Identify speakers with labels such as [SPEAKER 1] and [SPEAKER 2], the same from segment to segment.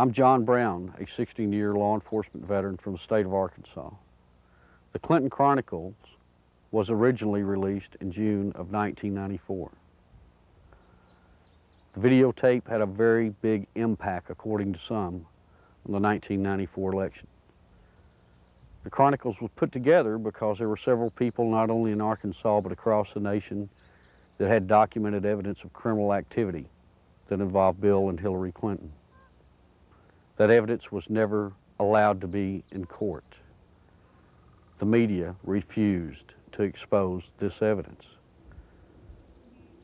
[SPEAKER 1] I'm John Brown, a 16-year law enforcement veteran from the state of Arkansas. The Clinton Chronicles was originally released in June of 1994. The videotape had a very big impact, according to some, on the 1994 election. The Chronicles was put together because there were several people, not only in Arkansas but across the nation, that had documented evidence of criminal activity that involved Bill and Hillary Clinton. That evidence was never allowed to be in court. The media refused to expose this evidence.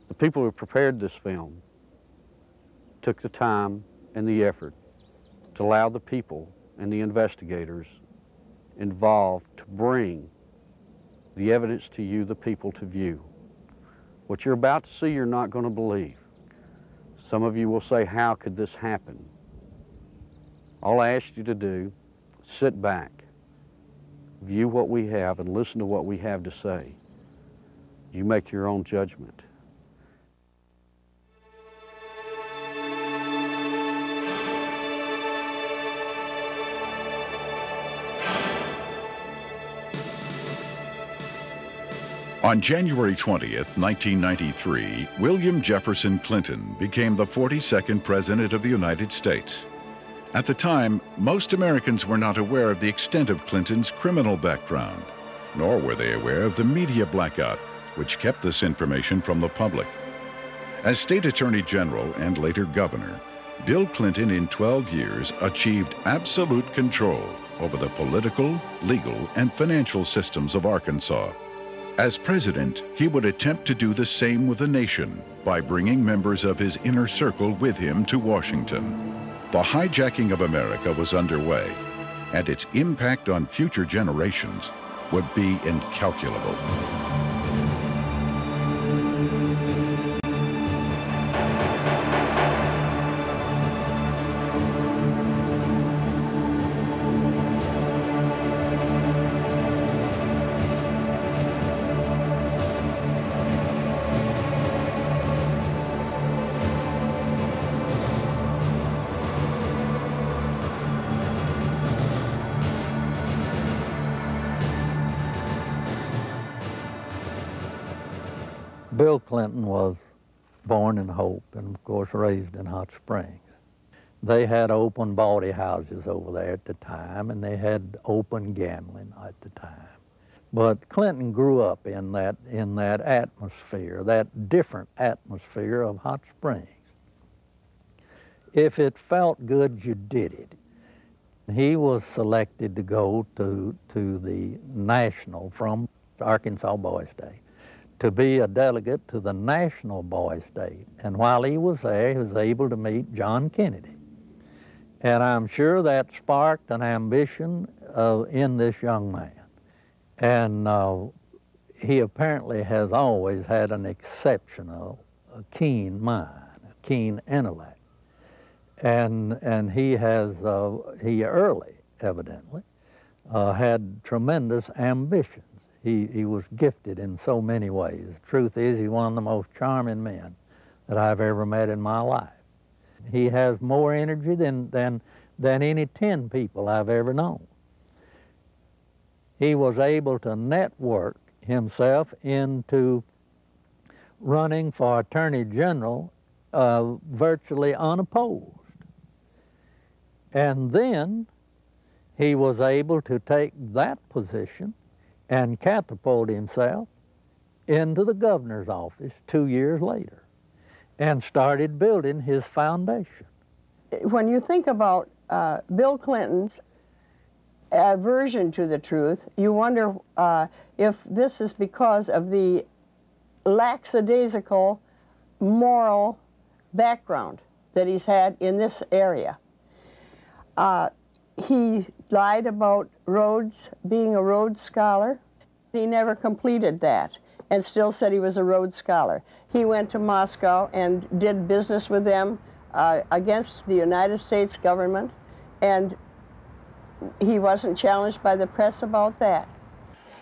[SPEAKER 1] The people who prepared this film took the time and the effort to allow the people and the investigators involved to bring the evidence to you, the people, to view. What you're about to see, you're not going to believe. Some of you will say, how could this happen? All I ask you to do, sit back, view what we have, and listen to what we have to say. You make your own judgment.
[SPEAKER 2] On January 20th, 1993, William Jefferson Clinton became the 42nd President of the United States. At the time, most Americans were not aware of the extent of Clinton's criminal background, nor were they aware of the media blackout, which kept this information from the public. As State Attorney General and later Governor, Bill Clinton in 12 years achieved absolute control over the political, legal, and financial systems of Arkansas. As president, he would attempt to do the same with the nation by bringing members of his inner circle with him to Washington. The hijacking of America was underway, and its impact on future generations would be incalculable.
[SPEAKER 3] Bill Clinton was born in Hope and, of course, raised in Hot Springs. They had open bawdy houses over there at the time, and they had open gambling at the time. But Clinton grew up in that atmosphere, that different atmosphere of Hot Springs. If it felt good, you did it. He was selected to go to the national from Arkansas Boys Day, to be a delegate to the National Boys Day. And while he was there, he was able to meet John Kennedy. And I'm sure that sparked an ambition in this young man. And he apparently has always had an exceptional, keen mind, a keen intellect. And he early, evidently, had tremendous ambitions. He was gifted in so many ways. The truth is, he's one of the most charming men that I've ever met in my life. He has more energy than any 10 people I've ever known. He was able to network himself into running for Attorney General virtually unopposed. And then he was able to take that position and catapult himself into the governor's office 2 years later and started building his foundation.
[SPEAKER 4] When you think about Bill Clinton's aversion to the truth, you wonder if this is because of the lackadaisical moral background that he's had in this area. He lied about Rhodes, being a Rhodes Scholar. He never completed that and still said he was a Rhodes Scholar. He went to Moscow and did business with them against the United States government, and he wasn't challenged by the press about that.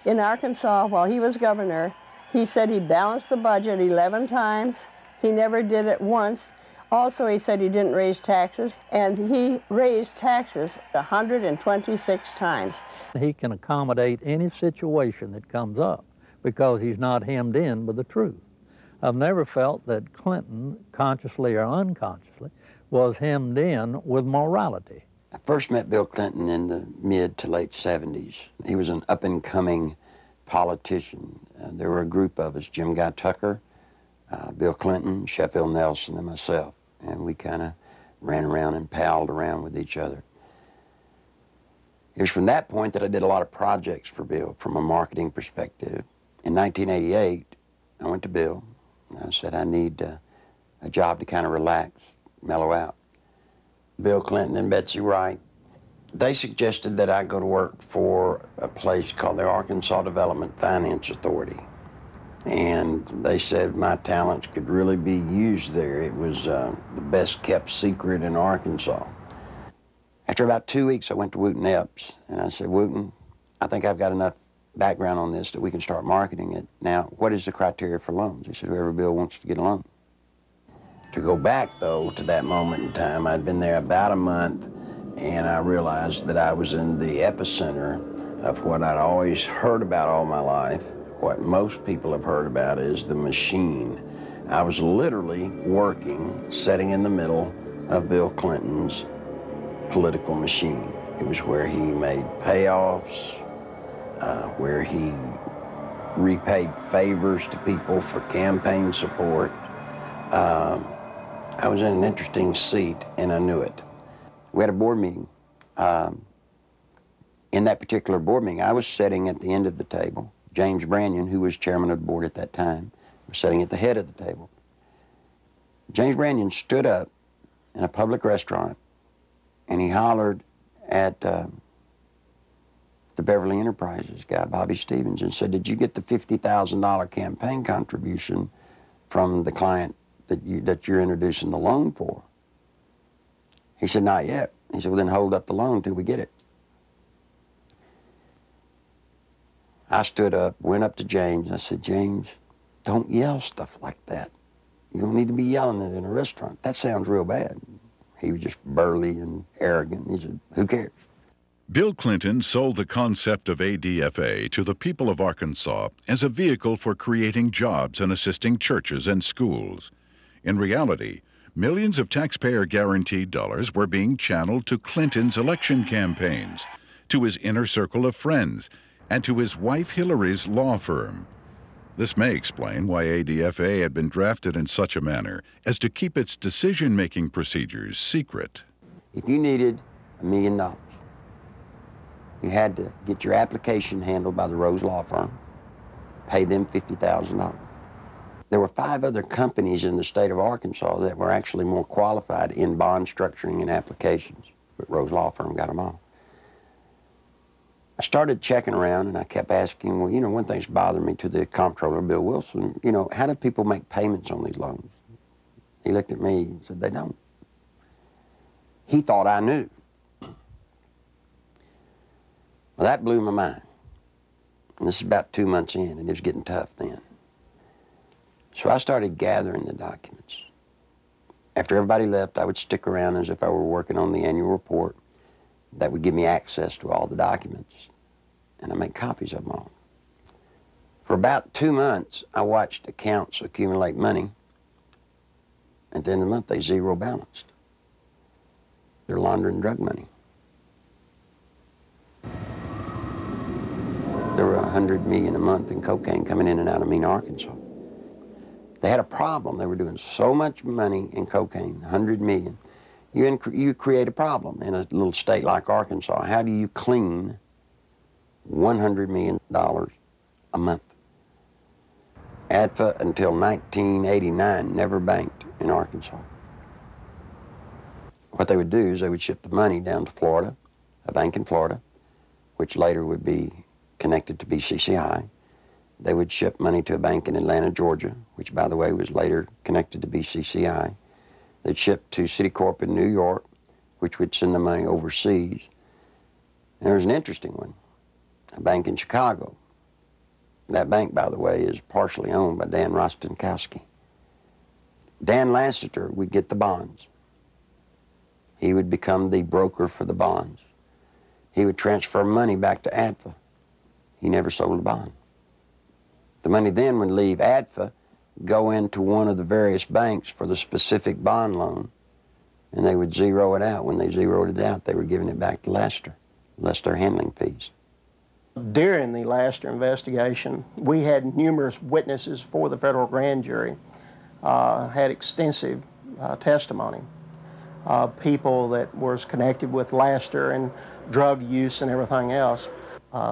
[SPEAKER 4] In Arkansas, while he was governor, he said he balanced the budget 11 times. He never did it once. Also, he said he didn't raise taxes, and he raised taxes 126 times.
[SPEAKER 3] He can accommodate any situation that comes up because he's not hemmed in with the truth. I've never felt that Clinton, consciously or unconsciously, was hemmed in with morality.
[SPEAKER 5] I first met Bill Clinton in the mid to late 70s. He was an up-and-coming politician. There were a group of us, Jim Guy Tucker, Bill Clinton, Sheffield Nelson, and myself, and we kind of ran around and palled around with each other. It was from that point that I did a lot of projects for Bill from a marketing perspective. In 1988, I went to Bill, and I said, I need a job to kind of relax, mellow out. Bill Clinton and Betsy Wright, they suggested that I go to work for a place called the Arkansas Development Finance Authority. And they said my talents could really be used there. It was the best kept secret in Arkansas. After about 2 weeks, I went to Wooten Epps, and I said, Wooten, I think I've got enough background on this that we can start marketing it. Now, what is the criteria for loans? He said, whoever Bill wants to get a loan. To go back, though, to that moment in time, I'd been there about a month, and I realized that I was in the epicenter of what I'd always heard about all my life. What most people have heard about is the machine. I was literally working, sitting in the middle of Bill Clinton's political machine. It was where he made payoffs, where he repaid favors to people for campaign support. I was in an interesting seat, and I knew it. We had a board meeting. In that particular board meeting, I was sitting at the end of the table. James Brannion, who was chairman of the board at that time, was sitting at the head of the table. James Brannion stood up in a public restaurant, and he hollered at the Beverly Enterprises guy, Bobby Stevens, and said, did you get the $50,000 campaign contribution from the client that you're introducing the loan for? He said, not yet. He said, well, then hold up the loan till we get it. I stood up, went up to James, and I said, James, don't yell stuff like that. You don't need to be yelling it in a restaurant. That sounds real bad. He was just burly and arrogant. He said, who cares?
[SPEAKER 2] Bill Clinton sold the concept of ADFA to the people of Arkansas as a vehicle for creating jobs and assisting churches and schools. In reality, millions of taxpayer-guaranteed dollars were being channeled to Clinton's election campaigns, to his inner circle of friends, and to his wife Hillary's law firm. This may explain why ADFA had been drafted in such a manner as to keep its decision-making procedures secret.
[SPEAKER 5] If you needed $1 million, you had to get your application handled by the Rose Law Firm, pay them $50,000. There were 5 other companies in the state of Arkansas that were actually more qualified in bond structuring and applications, but Rose Law Firm got them all. I started checking around, and I kept asking, well, you know, one thing's bothering me to the comptroller, Bill Wilson, you know, how do people make payments on these loans? He looked at me and said, they don't. He thought I knew. Well, that blew my mind. And this is about 2 months in, and it was getting tough then. So I started gathering the documents. After everybody left, I would stick around as if I were working on the annual report. That would give me access to all the documents, and I make copies of them all. For about 2 months, I watched accounts accumulate money. At the end of the month, they zero balanced. They're laundering drug money. There were $100 million a month in cocaine coming in and out of Mena, Arkansas. They had a problem. They were doing so much money in cocaine, $100 million. You create a problem in a little state like Arkansas. How do you clean $100 million a month? ADFA until 1989 never banked in Arkansas. What they would do is they would ship the money down to Florida, a bank in Florida, which later would be connected to BCCI. They would ship money to a bank in Atlanta, Georgia, which, by the way, was later connected to BCCI. They'd ship to Citicorp in New York, which would send the money overseas. And there was an interesting one, a bank in Chicago. That bank, by the way, is partially owned by Dan Rostenkowski. Dan Lassiter would get the bonds. He would become the broker for the bonds. He would transfer money back to ADFA. He never sold a bond. The money then would leave ADFA, go into one of the various banks for the specific bond loan, and they would zero it out. When they zeroed it out, they were giving it back to Lassiter, less their handling fees.
[SPEAKER 6] During the Lassiter investigation, we had numerous witnesses for the federal grand jury, had extensive testimony. People that was connected with Lassiter and drug use and everything else.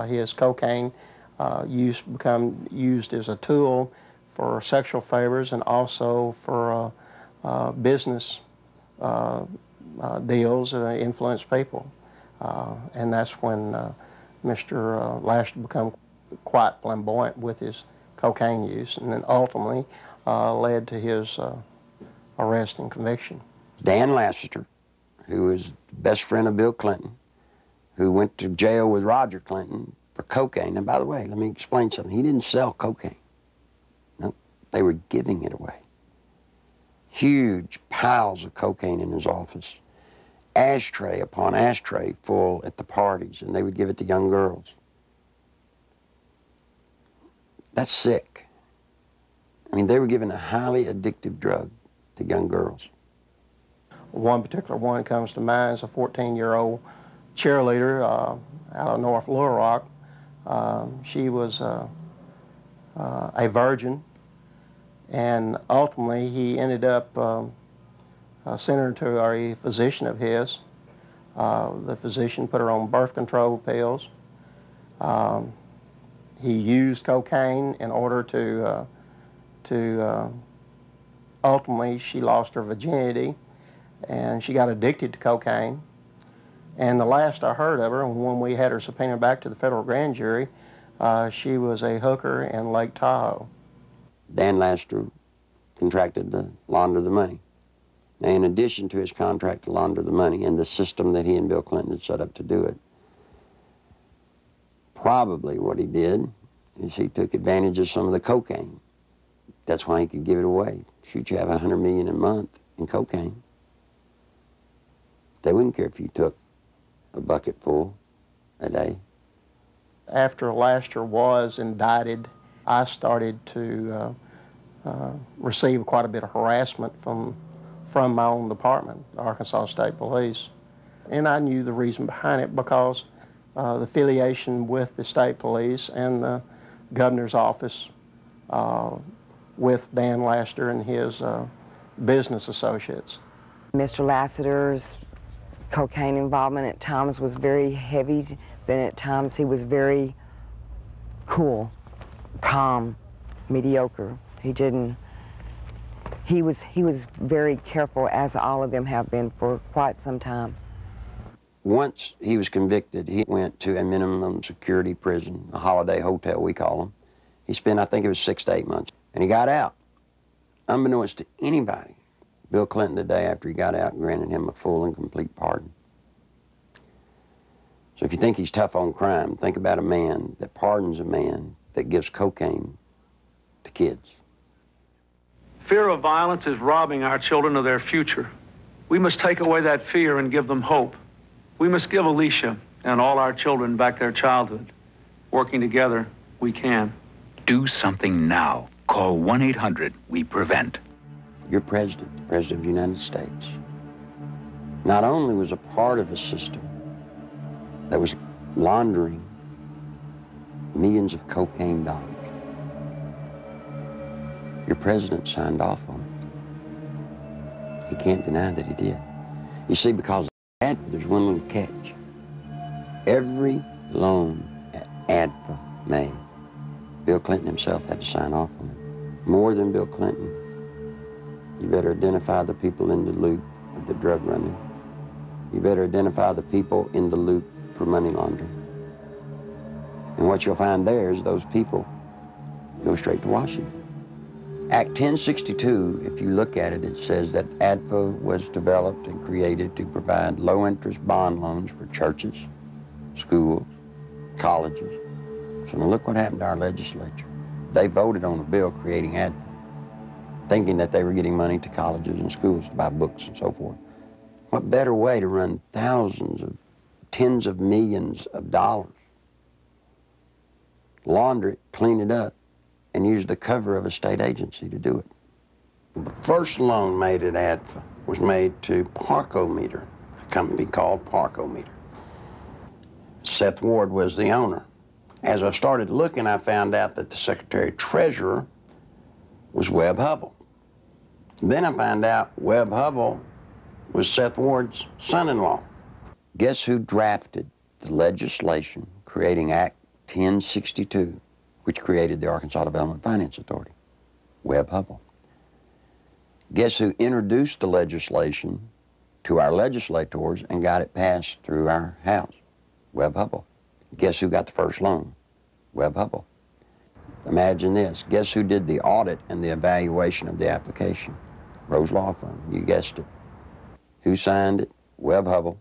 [SPEAKER 6] His cocaine use become used as a tool for sexual favors and also for business deals that influence people. And that's when Mr. Lassiter became quite flamboyant with his cocaine use, and then ultimately led to his arrest and conviction.
[SPEAKER 5] Dan Lassiter, who is the best friend of Bill Clinton, who went to jail with Roger Clinton for cocaine. And by the way, let me explain something. He didn't sell cocaine. No, they were giving it away. Huge piles of cocaine in his office. Ashtray upon ashtray full at the parties, and they would give it to young girls. That's sick. I mean, they were giving a highly addictive drug to young girls.
[SPEAKER 6] One particular one comes to mind is a 14-year-old cheerleader out of North Little Rock. She was a virgin, and ultimately he ended up sending her to a physician of his. The physician put her on birth control pills. He used cocaine in order to ultimately she lost her virginity, and she got addicted to cocaine. And the last I heard of her, when we had her subpoenaed back to the federal grand jury, she was a hooker in Lake Tahoe.
[SPEAKER 5] Dan Lassiter contracted to launder the money. Now, in addition to his contract to launder the money and the system that he and Bill Clinton had set up to do it, probably what he did is he took advantage of some of the cocaine. That's why he could give it away. Shoot, you have $100 million a month in cocaine. They wouldn't care if you took a bucket full a day.
[SPEAKER 6] After Lassiter was indicted, I started to receive quite a bit of harassment from my own department, the Arkansas State Police. And I knew the reason behind it because the affiliation with the state police and the governor's office with Dan Lassiter and his business associates.
[SPEAKER 7] Mr. Lassiter's cocaine involvement at times was very heavy, then at times he was very cool, calm, mediocre. He was very careful, as all of them have been for quite some time.
[SPEAKER 5] Once he was convicted, he went to a minimum security prison, a holiday hotel, we call them. He spent, I think it was 6 to 8 months, and he got out. Unbeknownst to anybody, Bill Clinton, the day after he got out, granted him a full and complete pardon. So if you think he's tough on crime, think about a man that pardons a man that gives cocaine to kids.
[SPEAKER 8] Fear of violence is robbing our children of their future. We must take away that fear and give them hope. We must give Alicia and all our children back their childhood. Working together, we can.
[SPEAKER 9] Do something now. Call 1-800-WE-PREVENT.
[SPEAKER 5] Your president, the President of the United States, not only was a part of a system that was laundering millions of cocaine dollars, your president signed off on it. He can't deny that he did. You see, because of ADFA, there's one little catch. Every loan that ADFA made, Bill Clinton himself had to sign off on it. More than Bill Clinton, you better identify the people in the loop of the drug running. You better identify the people in the loop for money laundering. And what you'll find there is those people go straight to Washington. Act 1062, if you look at it, it says that ADFA was developed and created to provide low-interest bond loans for churches, schools, colleges. So now look what happened to our legislature. They voted on a bill creating ADFA. thinking that they were getting money to colleges and schools to buy books and so forth. What better way to run thousands of, tens of millions of dollars, launder it, clean it up, and use the cover of a state agency to do it. The first loan made at ADFA was made to Parkometer, a company called Parkometer. Seth Ward was the owner. As I started looking, I found out that the Secretary-Treasurer was Webb Hubbell. Then I found out Webb Hubbell was Seth Ward's son-in-law. Guess who drafted the legislation creating Act 1062, which created the Arkansas Development Finance Authority? Webb Hubbell. Guess who introduced the legislation to our legislators and got it passed through our House? Webb Hubbell. Guess who got the first loan? Webb Hubbell. Imagine this. Guess who did the audit and the evaluation of the application? Rose Law Firm. You guessed it. Who signed it? Webb Hubbell,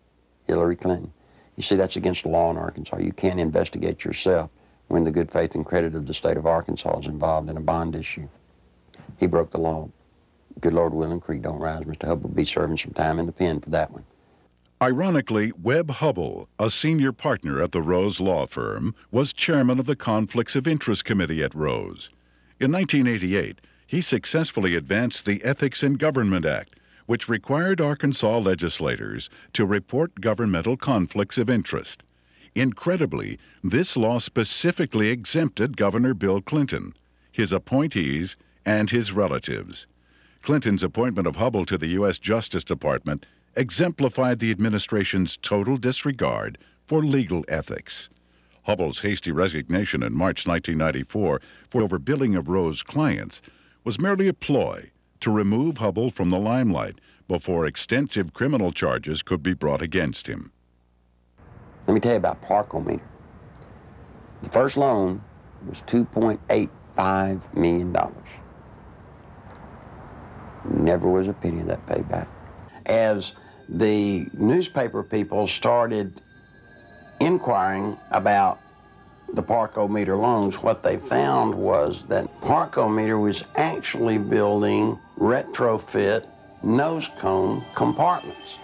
[SPEAKER 5] Hillary Clinton. You see, that's against the law in Arkansas. You can't investigate yourself when the good faith and credit of the state of Arkansas is involved in a bond issue. He broke the law. Good Lord willing, creek don't rise. Mr. Hubbell will be serving some time in the pen for that one.
[SPEAKER 2] Ironically, Webb Hubbell, a senior partner at the Rose Law Firm, was chairman of the Conflicts of Interest Committee at Rose. In 1988, he successfully advanced the Ethics in Government Act, which required Arkansas legislators to report governmental conflicts of interest. Incredibly, this law specifically exempted Governor Bill Clinton, his appointees, and his relatives. Clinton's appointment of Hubbell to the U.S. Justice Department exemplified the administration's total disregard for legal ethics. Hubbell's hasty resignation in March 1994 for overbilling of Rose clients was merely a ploy to remove Hubbell from the limelight before extensive criminal charges could be brought against him.
[SPEAKER 5] Let me tell you about Parkometer. The first loan was $2.85 million. Never was a penny of that paid back. As the newspaper people started inquiring about the Parkometer loans, what they found was that Parkometer was actually building retrofit nose cone compartments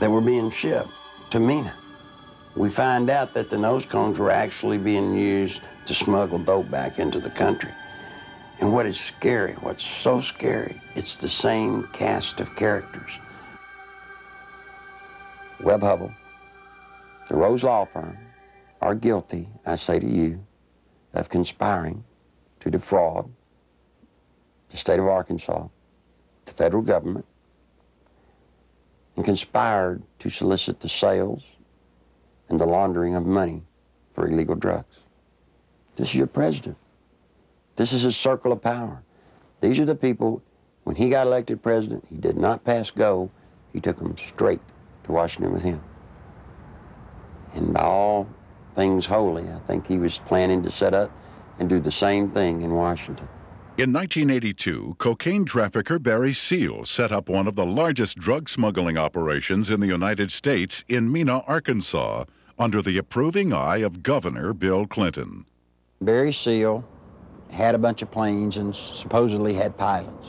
[SPEAKER 5] that were being shipped to MENA. We find out that the nose cones were actually being used to smuggle dope back into the country. And what is scary, what's so scary, it's the same cast of characters. Webb Hubbell, the Rose Law Firm, are guilty, I say to you, of conspiring to defraud the state of Arkansas, the federal government, and conspired to solicit the sales and the laundering of money for illegal drugs. This is your president. This is his circle of power. These are the people, when he got elected president, he did not pass go. He took them straight to Washington with him. And by all things holy, I think he was planning to set up and do the same thing in Washington.
[SPEAKER 2] In 1982, cocaine trafficker Barry Seal set up one of the largest drug smuggling operations in the United States in Mena, Arkansas, under the approving eye of Governor Bill Clinton.
[SPEAKER 5] Barry Seal had a bunch of planes and supposedly had pilots.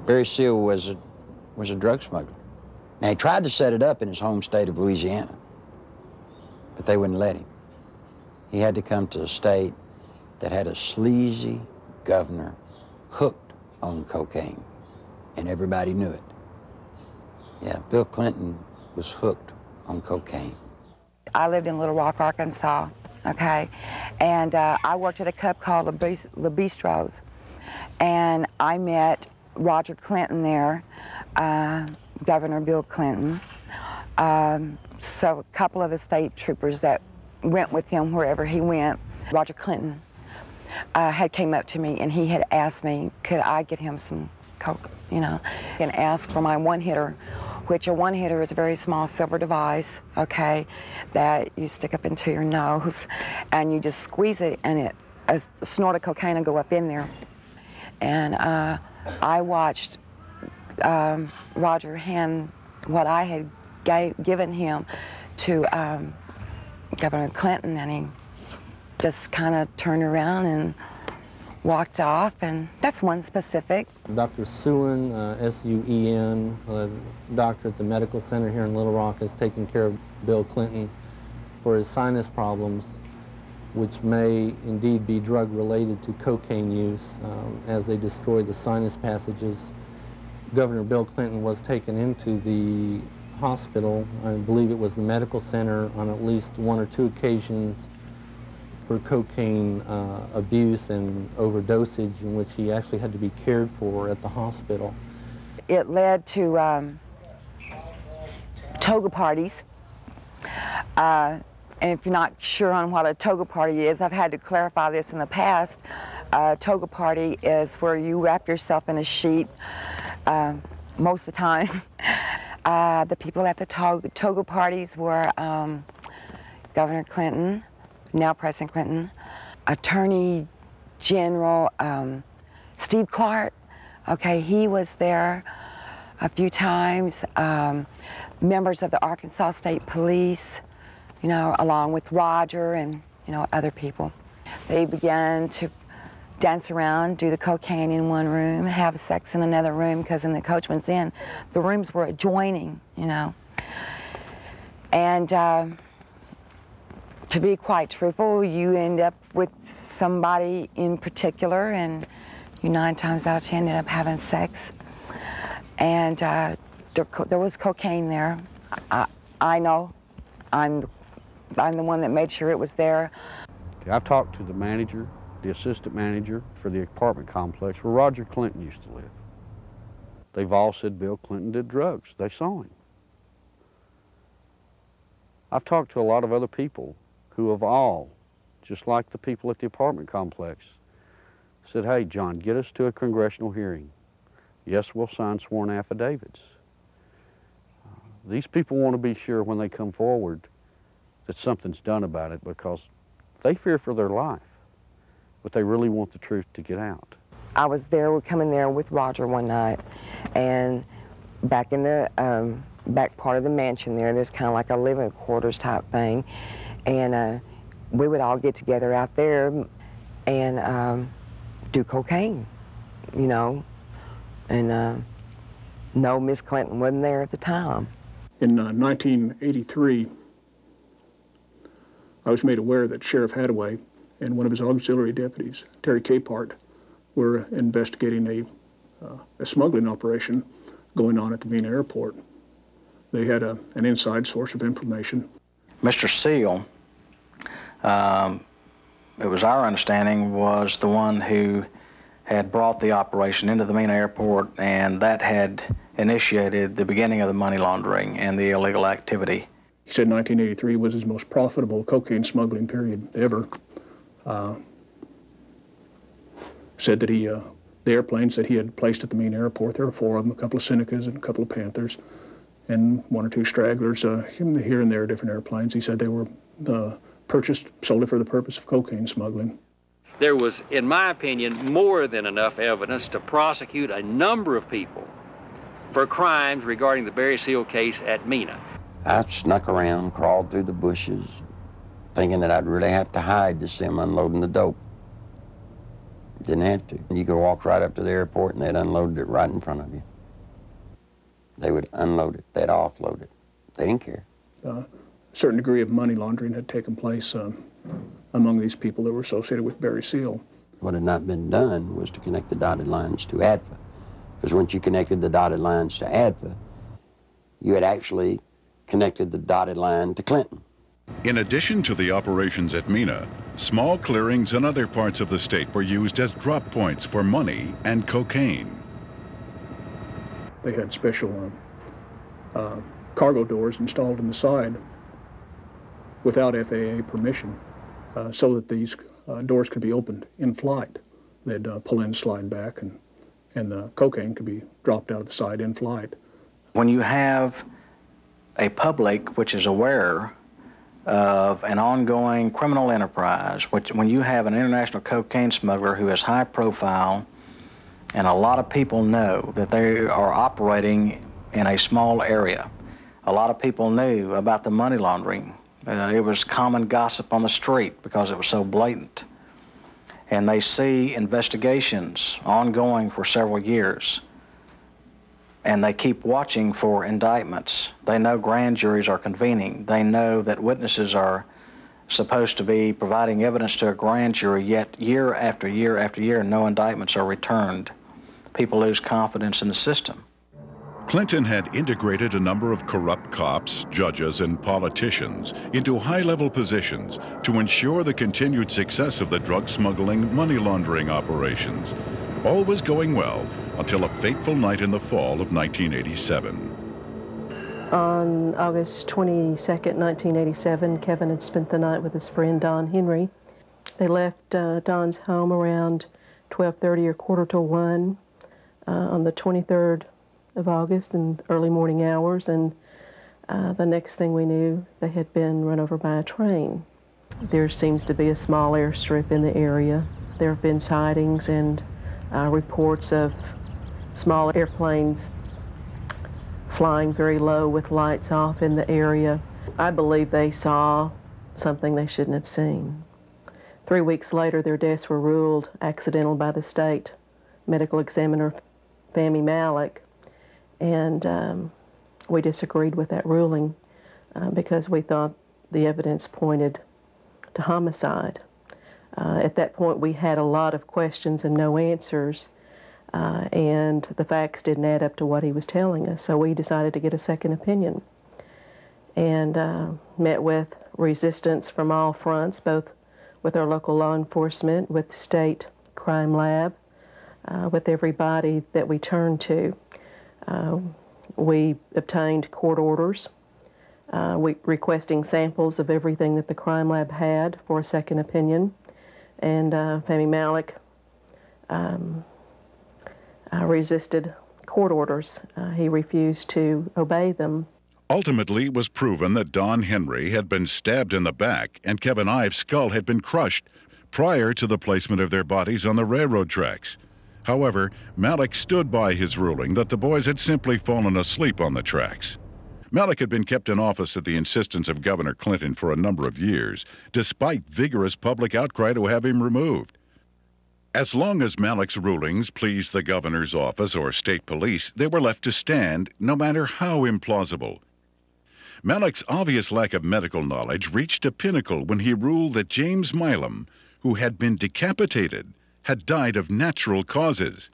[SPEAKER 5] Barry Seal was a drug smuggler. Now, he tried to set it up in his home state of Louisiana, but they wouldn't let him. He had to come to a state that had a sleazy governor hooked on cocaine, and everybody knew it. Yeah, Bill Clinton was hooked on cocaine.
[SPEAKER 7] I lived in Little Rock, Arkansas, okay? And I worked at a club called Le Bistro's, and I met Roger Clinton there, Governor Bill Clinton. So a couple of the state troopers that went with him wherever he went. Roger Clinton had came up to me and he had asked me, could I get him some coke, you know, and asked for my one-hitter, which a one-hitter is a very small silver device, okay, that you stick up into your nose and you just squeeze it and a snort of cocaine will go up in there. And I watched Roger hand what I had given him to Governor Clinton, and he just kind of turned around and walked off, and that's one specific.
[SPEAKER 10] Dr. Suen, S-U-E-N, a doctor at the medical center here in Little Rock, has taken care of Bill Clinton for his sinus problems, which may indeed be drug-related to cocaine use as they destroy the sinus passages. Governor Bill Clinton was taken into the hospital, I believe it was the medical center, on at least one or two occasions for cocaine abuse and overdosage, in which he actually had to be cared for at the hospital.
[SPEAKER 7] It led to toga parties. And if you're not sure on what a toga party is, I've had to clarify this in the past. A toga party is where you wrap yourself in a sheet most of the time. The people at the toga parties were Governor Clinton, now President Clinton, Attorney General Steve Clark. Okay, he was there a few times. Members of the Arkansas State Police, you know, along with Roger and, you know, other people. They began to dance around, do the cocaine in one room, have sex in another room, because in the Coachman's Inn, the rooms were adjoining, you know. And to be quite truthful, you end up with somebody in particular, and you 9 times out of 10 end up having sex. And there was cocaine there. I know. I'm the one that made sure it was there.
[SPEAKER 1] I've talked to the manager, the assistant manager for the apartment complex where Roger Clinton used to live. They've all said Bill Clinton did drugs. They saw him. I've talked to a lot of other people who have all, just like the people at the apartment complex, said, hey, John, get us to a congressional hearing. Yes, we'll sign sworn affidavits. These people want to be sure when they come forward that something's done about it, because they fear for their life, but they really want the truth to get out.
[SPEAKER 7] I was there, coming there with Roger one night, and back in the back part of the mansion there's kind of like a living quarters type thing, and we would all get together out there and do cocaine, you know, and no, Miss Clinton wasn't there at the time.
[SPEAKER 11] In 1983, I was made aware that Sheriff Hadaway and one of his auxiliary deputies, Terry Capehart, were investigating a smuggling operation going on at the Mena airport. They had an inside source of information.
[SPEAKER 12] Mr. Seal, it was our understanding, was the one who had brought the operation into the Mena airport, and that had initiated the beginning of the money laundering and the illegal activity.
[SPEAKER 11] He said 1983 was his most profitable cocaine smuggling period ever. Said that the airplanes that he had placed at the Mena airport, there were 4 of them, a couple of Senecas and a couple of Panthers, and 1 or 2 stragglers, here and there, different airplanes. He said they were purchased solely for the purpose of cocaine smuggling.
[SPEAKER 13] There was, in my opinion, more than enough evidence to prosecute a number of people for crimes regarding the Barry Seal case at Mena.
[SPEAKER 5] I snuck around, crawled through the bushes, thinking that I'd really have to hide to see them unloading the dope. Didn't have to. You could walk right up to the airport and they'd unload it right in front of you. They would unload it, they'd offload it. They didn't care.
[SPEAKER 11] A certain degree of money laundering had taken place among these people that were associated with Barry Seal.
[SPEAKER 5] What had not been done was to connect the dotted lines to ADFA. Because once you connected the dotted lines to ADFA, you had actually connected the dotted line to Clinton.
[SPEAKER 2] In addition to the operations at Mena, small clearings in other parts of the state were used as drop points for money and cocaine.
[SPEAKER 11] They had special cargo doors installed in the side without FAA permission, so that these doors could be opened in flight. They'd pull in, slide back, and the cocaine could be dropped out of the side in flight.
[SPEAKER 12] When you have a public which is aware of an ongoing criminal enterprise, when you have an international cocaine smuggler who is high profile, and a lot of people know that they are operating in a small area. A lot of people knew about the money laundering. It was common gossip on the street because it was so blatant. and they see investigations ongoing for several years, and they keep watching for indictments. They know grand juries are convening. They know that witnesses are supposed to be providing evidence to a grand jury, yet year after year after year, no indictments are returned. People lose confidence in the system.
[SPEAKER 2] Clinton had integrated a number of corrupt cops, judges, and politicians into high-level positions to ensure the continued success of the drug smuggling, money laundering operations. All was going well until a fateful night in the fall of 1987.
[SPEAKER 14] On August 22nd, 1987, Kevin had spent the night with his friend Don Henry. They left Don's home around 12:30 or quarter to 1 on the 23rd of August in early morning hours, and the next thing we knew, they had been run over by a train. There seems to be a small airstrip in the area. There have been sightings and reports of small airplanes flying very low with lights off in the area. I believe they saw something they shouldn't have seen. 3 weeks later, their deaths were ruled accidental by the state medical examiner, Fahmy Malik, and we disagreed with that ruling because we thought the evidence pointed to homicide. At that point, we had a lot of questions and no answers, and the facts didn't add up to what he was telling us, so we decided to get a second opinion and met with resistance from all fronts, both with our local law enforcement, with the state crime lab, with everybody that we turned to. We obtained court orders requesting samples of everything that the crime lab had for a second opinion, and Fahmy Malik resisted court orders. He refused to obey them.
[SPEAKER 2] Ultimately, it was proven that Don Henry had been stabbed in the back and Kevin Ives' skull had been crushed prior to the placement of their bodies on the railroad tracks. However, Malik stood by his ruling that the boys had simply fallen asleep on the tracks. Malik had been kept in office at the insistence of Governor Clinton for a number of years, despite vigorous public outcry to have him removed. As long as Malik's rulings pleased the governor's office or state police, they were left to stand, no matter how implausible. Malik's obvious lack of medical knowledge reached a pinnacle when he ruled that James Milam, who had been decapitated, had died of natural causes.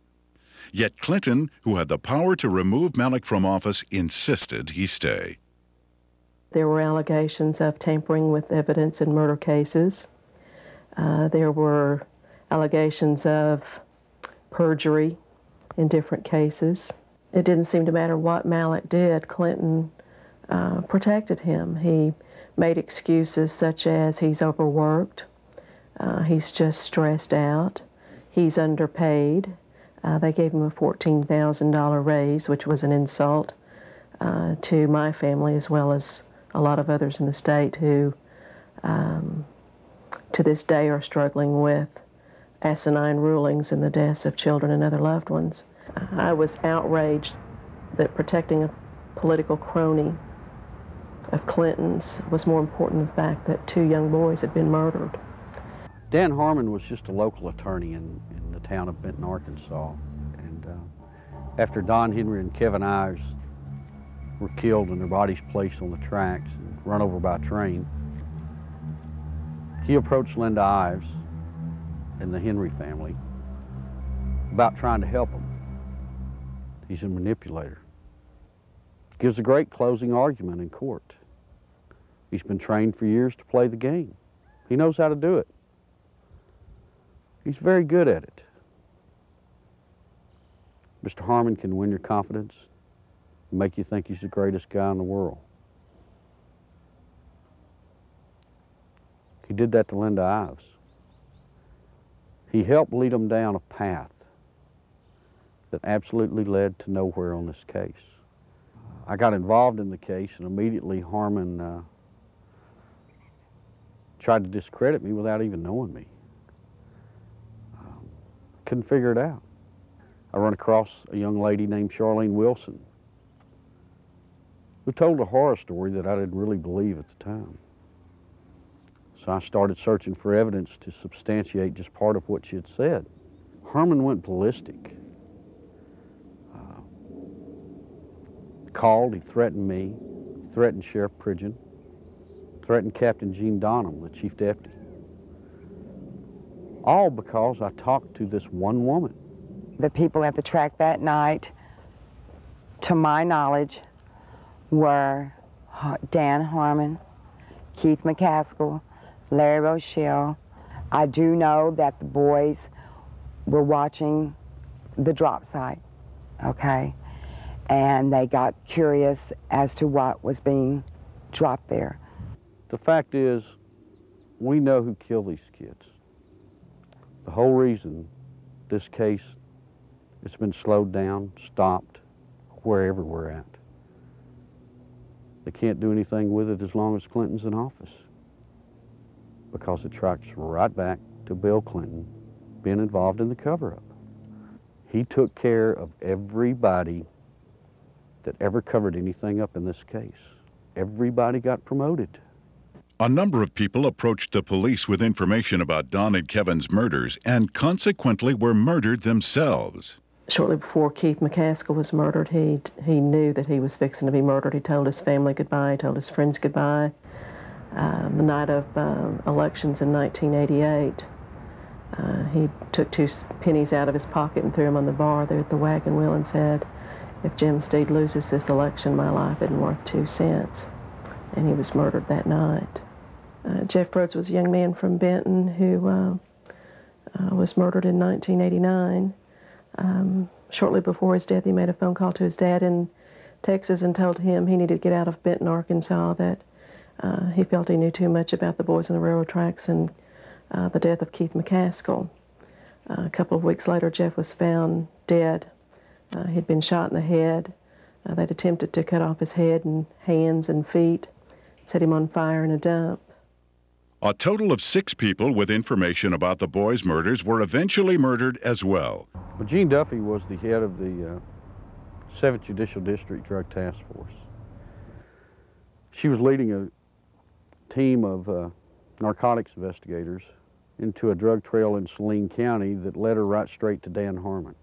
[SPEAKER 2] Yet Clinton, who had the power to remove Malik from office, insisted he stay.
[SPEAKER 14] There were allegations of tampering with evidence in murder cases. There were allegations of perjury in different cases. It didn't seem to matter what Malik did, Clinton protected him. He made excuses such as he's overworked, he's just stressed out, he's underpaid. They gave him a $14,000 raise, which was an insult to my family as well as a lot of others in the state who to this day are struggling with asinine rulings in the deaths of children and other loved ones. I was outraged that protecting a political crony of Clinton's was more important than the fact that 2 young boys had been murdered.
[SPEAKER 1] Dan Harmon was just a local attorney in the town of Benton, Arkansas. And after Don Henry and Kevin Ives were killed and their bodies placed on the tracks and run over by a train, he approached Linda Ives and the Henry family about trying to help them. He's a manipulator. Gives a great closing argument in court. He's been trained for years to play the game. He knows how to do it. He's very good at it. Mr. Harmon can win your confidence and make you think he's the greatest guy in the world. He did that to Linda Ives. He helped lead them down a path that absolutely led to nowhere on this case. I got involved in the case, and immediately Harmon tried to discredit me without even knowing me. Couldn't figure it out. I run across a young lady named Charlene Wilson who told a horror story that I didn't really believe at the time. So I started searching for evidence to substantiate just part of what she had said. Herman went ballistic. Called, he threatened me, threatened Sheriff Pridgeon, threatened Captain Gene Donham, the chief deputy. All because I talked to this one woman.
[SPEAKER 7] The people at the track that night, to my knowledge, were Dan Harmon, Keith McCaskill, Larry Rochelle. I do know that the boys were watching the drop site, okay? And they got curious as to what was being dropped there.
[SPEAKER 1] The fact is, we know who killed these kids. The whole reason this case, it's been slowed down, stopped, wherever we're at. They can't do anything with it as long as Clinton's in office, because it tracks right back to Bill Clinton being involved in the cover-up. He took care of everybody that ever covered anything up in this case. Everybody got promoted.
[SPEAKER 2] A number of people approached the police with information about Don and Kevin's murders and consequently were murdered themselves.
[SPEAKER 14] Shortly before Keith McCaskill was murdered, he knew that he was fixing to be murdered. He told his family goodbye, he told his friends goodbye. The night of elections in 1988, he took 2 pennies out of his pocket and threw them on the bar there at the Wagon Wheel and said, "If Jim Steed loses this election, my life isn't worth 2 cents." And he was murdered that night. Jeff Rhodes was a young man from Benton who was murdered in 1989. Shortly before his death, he made a phone call to his dad in Texas and told him he needed to get out of Benton, Arkansas, that he felt he knew too much about the boys on the railroad tracks and the death of Keith McCaskill. A couple of weeks later, Jeff was found dead. He'd been shot in the head. They'd attempted to cut off his head and hands and feet, set him on fire in a dump.
[SPEAKER 2] A total of 6 people with information about the boys' murders were eventually murdered as well.
[SPEAKER 1] Well, Jean Duffy was the head of the 7th Judicial District Drug Task Force. She was leading a team of narcotics investigators into a drug trail in Saline County that led her right straight to Dan Harmon.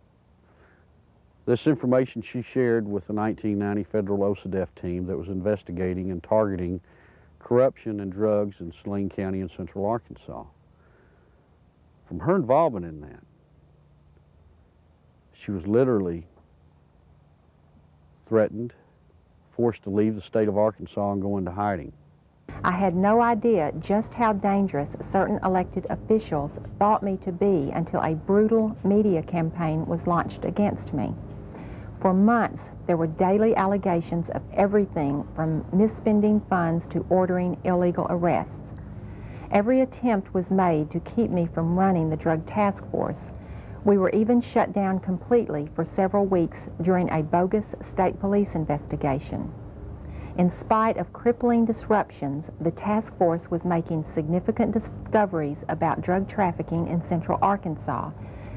[SPEAKER 1] This information she shared with the 1990 federal OCDEF team that was investigating and targeting corruption and drugs in Saline County in central Arkansas. From her involvement in that, she was literally threatened, forced to leave the state of Arkansas and go into hiding.
[SPEAKER 15] I had no idea just how dangerous certain elected officials thought me to be until a brutal media campaign was launched against me. For months, there were daily allegations of everything from misspending funds to ordering illegal arrests. Every attempt was made to keep me from running the Drug Task Force. We were even shut down completely for several weeks during a bogus state police investigation. In spite of crippling disruptions, the task force was making significant discoveries about drug trafficking in central Arkansas,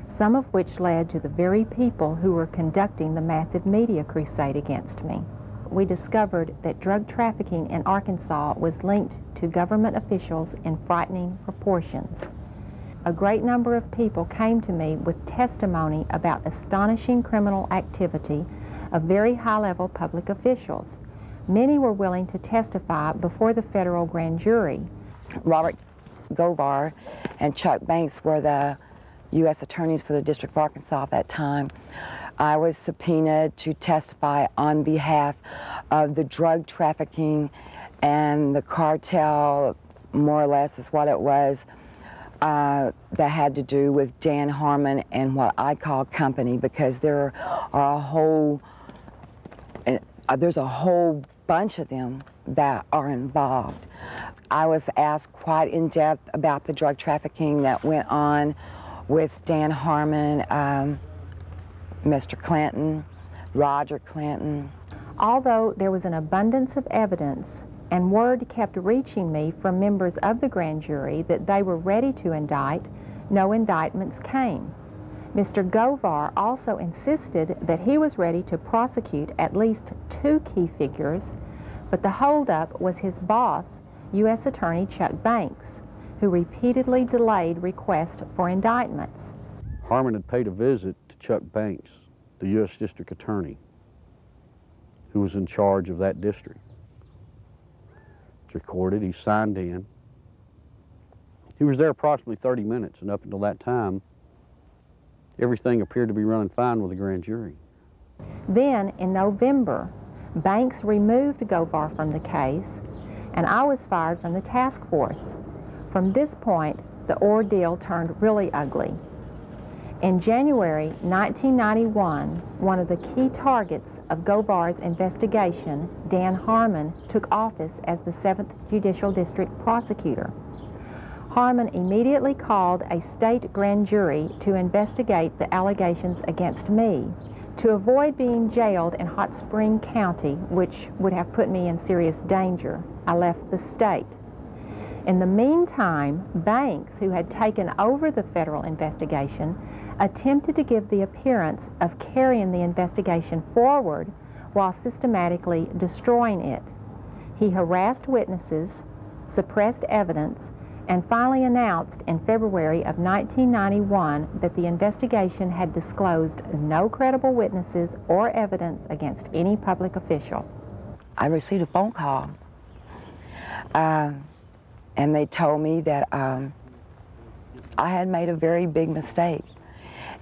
[SPEAKER 15] some of which led to the very people who were conducting the massive media crusade against me. We discovered that drug trafficking in Arkansas was linked to government officials in frightening proportions. A great number of people came to me with testimony about astonishing criminal activity of very high-level public officials. Many were willing to testify before the federal grand jury.
[SPEAKER 7] Robert Govar and Chuck Banks were the U.S. attorneys for the District of Arkansas at that time. I was subpoenaed to testify on behalf of the drug trafficking and the cartel, more or less is what it was, that had to do with Dan Harmon and what I call company, because there are there's a whole bunch of them that are involved. I was asked quite in depth about the drug trafficking that went on with Dan Harmon, Mr. Clinton, Roger Clinton.
[SPEAKER 15] Although there was an abundance of evidence and word kept reaching me from members of the grand jury that they were ready to indict, no indictments came. Mr. Govar also insisted that he was ready to prosecute at least 2 key figures, but the holdup was his boss, U.S. Attorney Chuck Banks. who repeatedly delayed requests for indictments.
[SPEAKER 1] Harmon had paid a visit to Chuck Banks, the U.S. District Attorney, who was in charge of that district. It's recorded, he signed in. He was there approximately 30 minutes, and up until that time, everything appeared to be running fine with the grand jury.
[SPEAKER 15] Then, in November, Banks removed Govar from the case, and I was fired from the task force. From this point, the ordeal turned really ugly. In January 1991, one of the key targets of Govar's investigation, Dan Harmon, took office as the 7th Judicial District Prosecutor. Harmon immediately called a state grand jury to investigate the allegations against me. To avoid being jailed in Hot Spring County, which would have put me in serious danger, I left the state. In the meantime, Banks, who had taken over the federal investigation, attempted to give the appearance of carrying the investigation forward while systematically destroying it. He harassed witnesses, suppressed evidence, and finally announced in February of 1991 that the investigation had disclosed no credible witnesses or evidence against any public official.
[SPEAKER 7] I received a phone call, and they told me that I had made a very big mistake.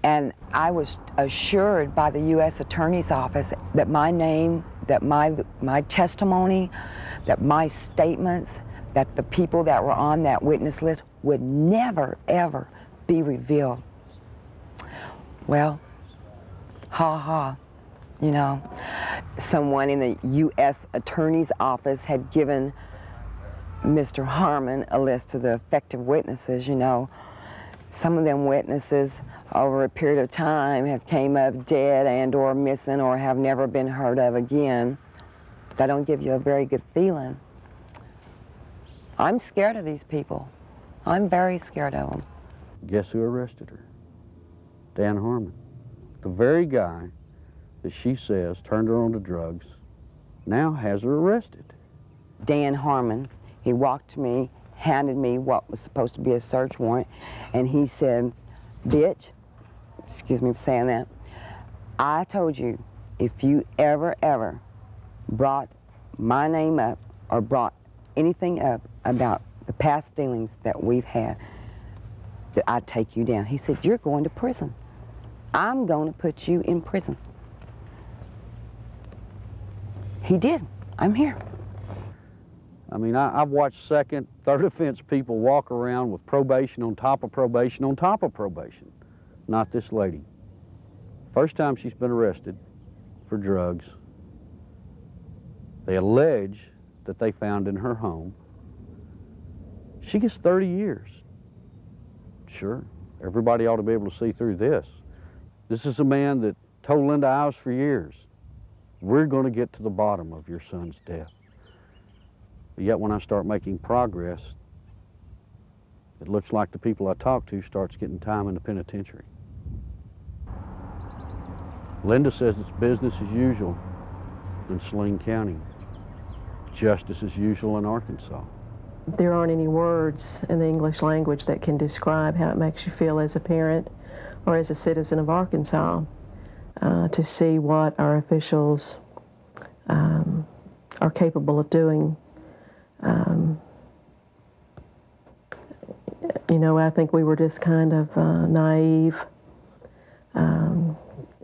[SPEAKER 7] And I was assured by the U.S. Attorney's Office that my name, that my testimony, that my statements, that the people that were on that witness list would never, ever be revealed. Well, ha ha, you know. Someone in the U.S. Attorney's Office had given Mr. Harmon a list of the effective witnesses, you know. Some of them witnesses over a period of time have came up dead and or missing or have never been heard of again. That don't give you a very good feeling. I'm scared of these people. I'm very scared of them.
[SPEAKER 1] Guess who arrested her? Dan Harmon. The very guy that she says turned her on to drugs now has her arrested.
[SPEAKER 7] Dan Harmon, he walked to me, handed me what was supposed to be a search warrant, and he said, "Bitch," excuse me for saying that, "I told you if you ever brought my name up or brought anything up about the past dealings that we've had, that I'd take you down." He said, "You're going to prison. I'm going to put you in prison." He did. I'm here.
[SPEAKER 1] I mean, I've watched second, third offense people walk around with probation on top of probation on top of probation. Not this lady. First time she's been arrested for drugs. They allege that they found in her home. She gets 30 years. Sure, everybody ought to be able to see through this. This is a man that told Linda Ives for years, "We're going to get to the bottom of your son's death." But yet when I start making progress, it looks like the people I talk to starts getting time in the penitentiary. Linda says it's business as usual in Saline County. Justice as usual in Arkansas.
[SPEAKER 14] There aren't any words in the English language that can describe how it makes you feel as a parent or as a citizen of Arkansas to see what our officials are capable of doing. You know, I think we were just kind of naive,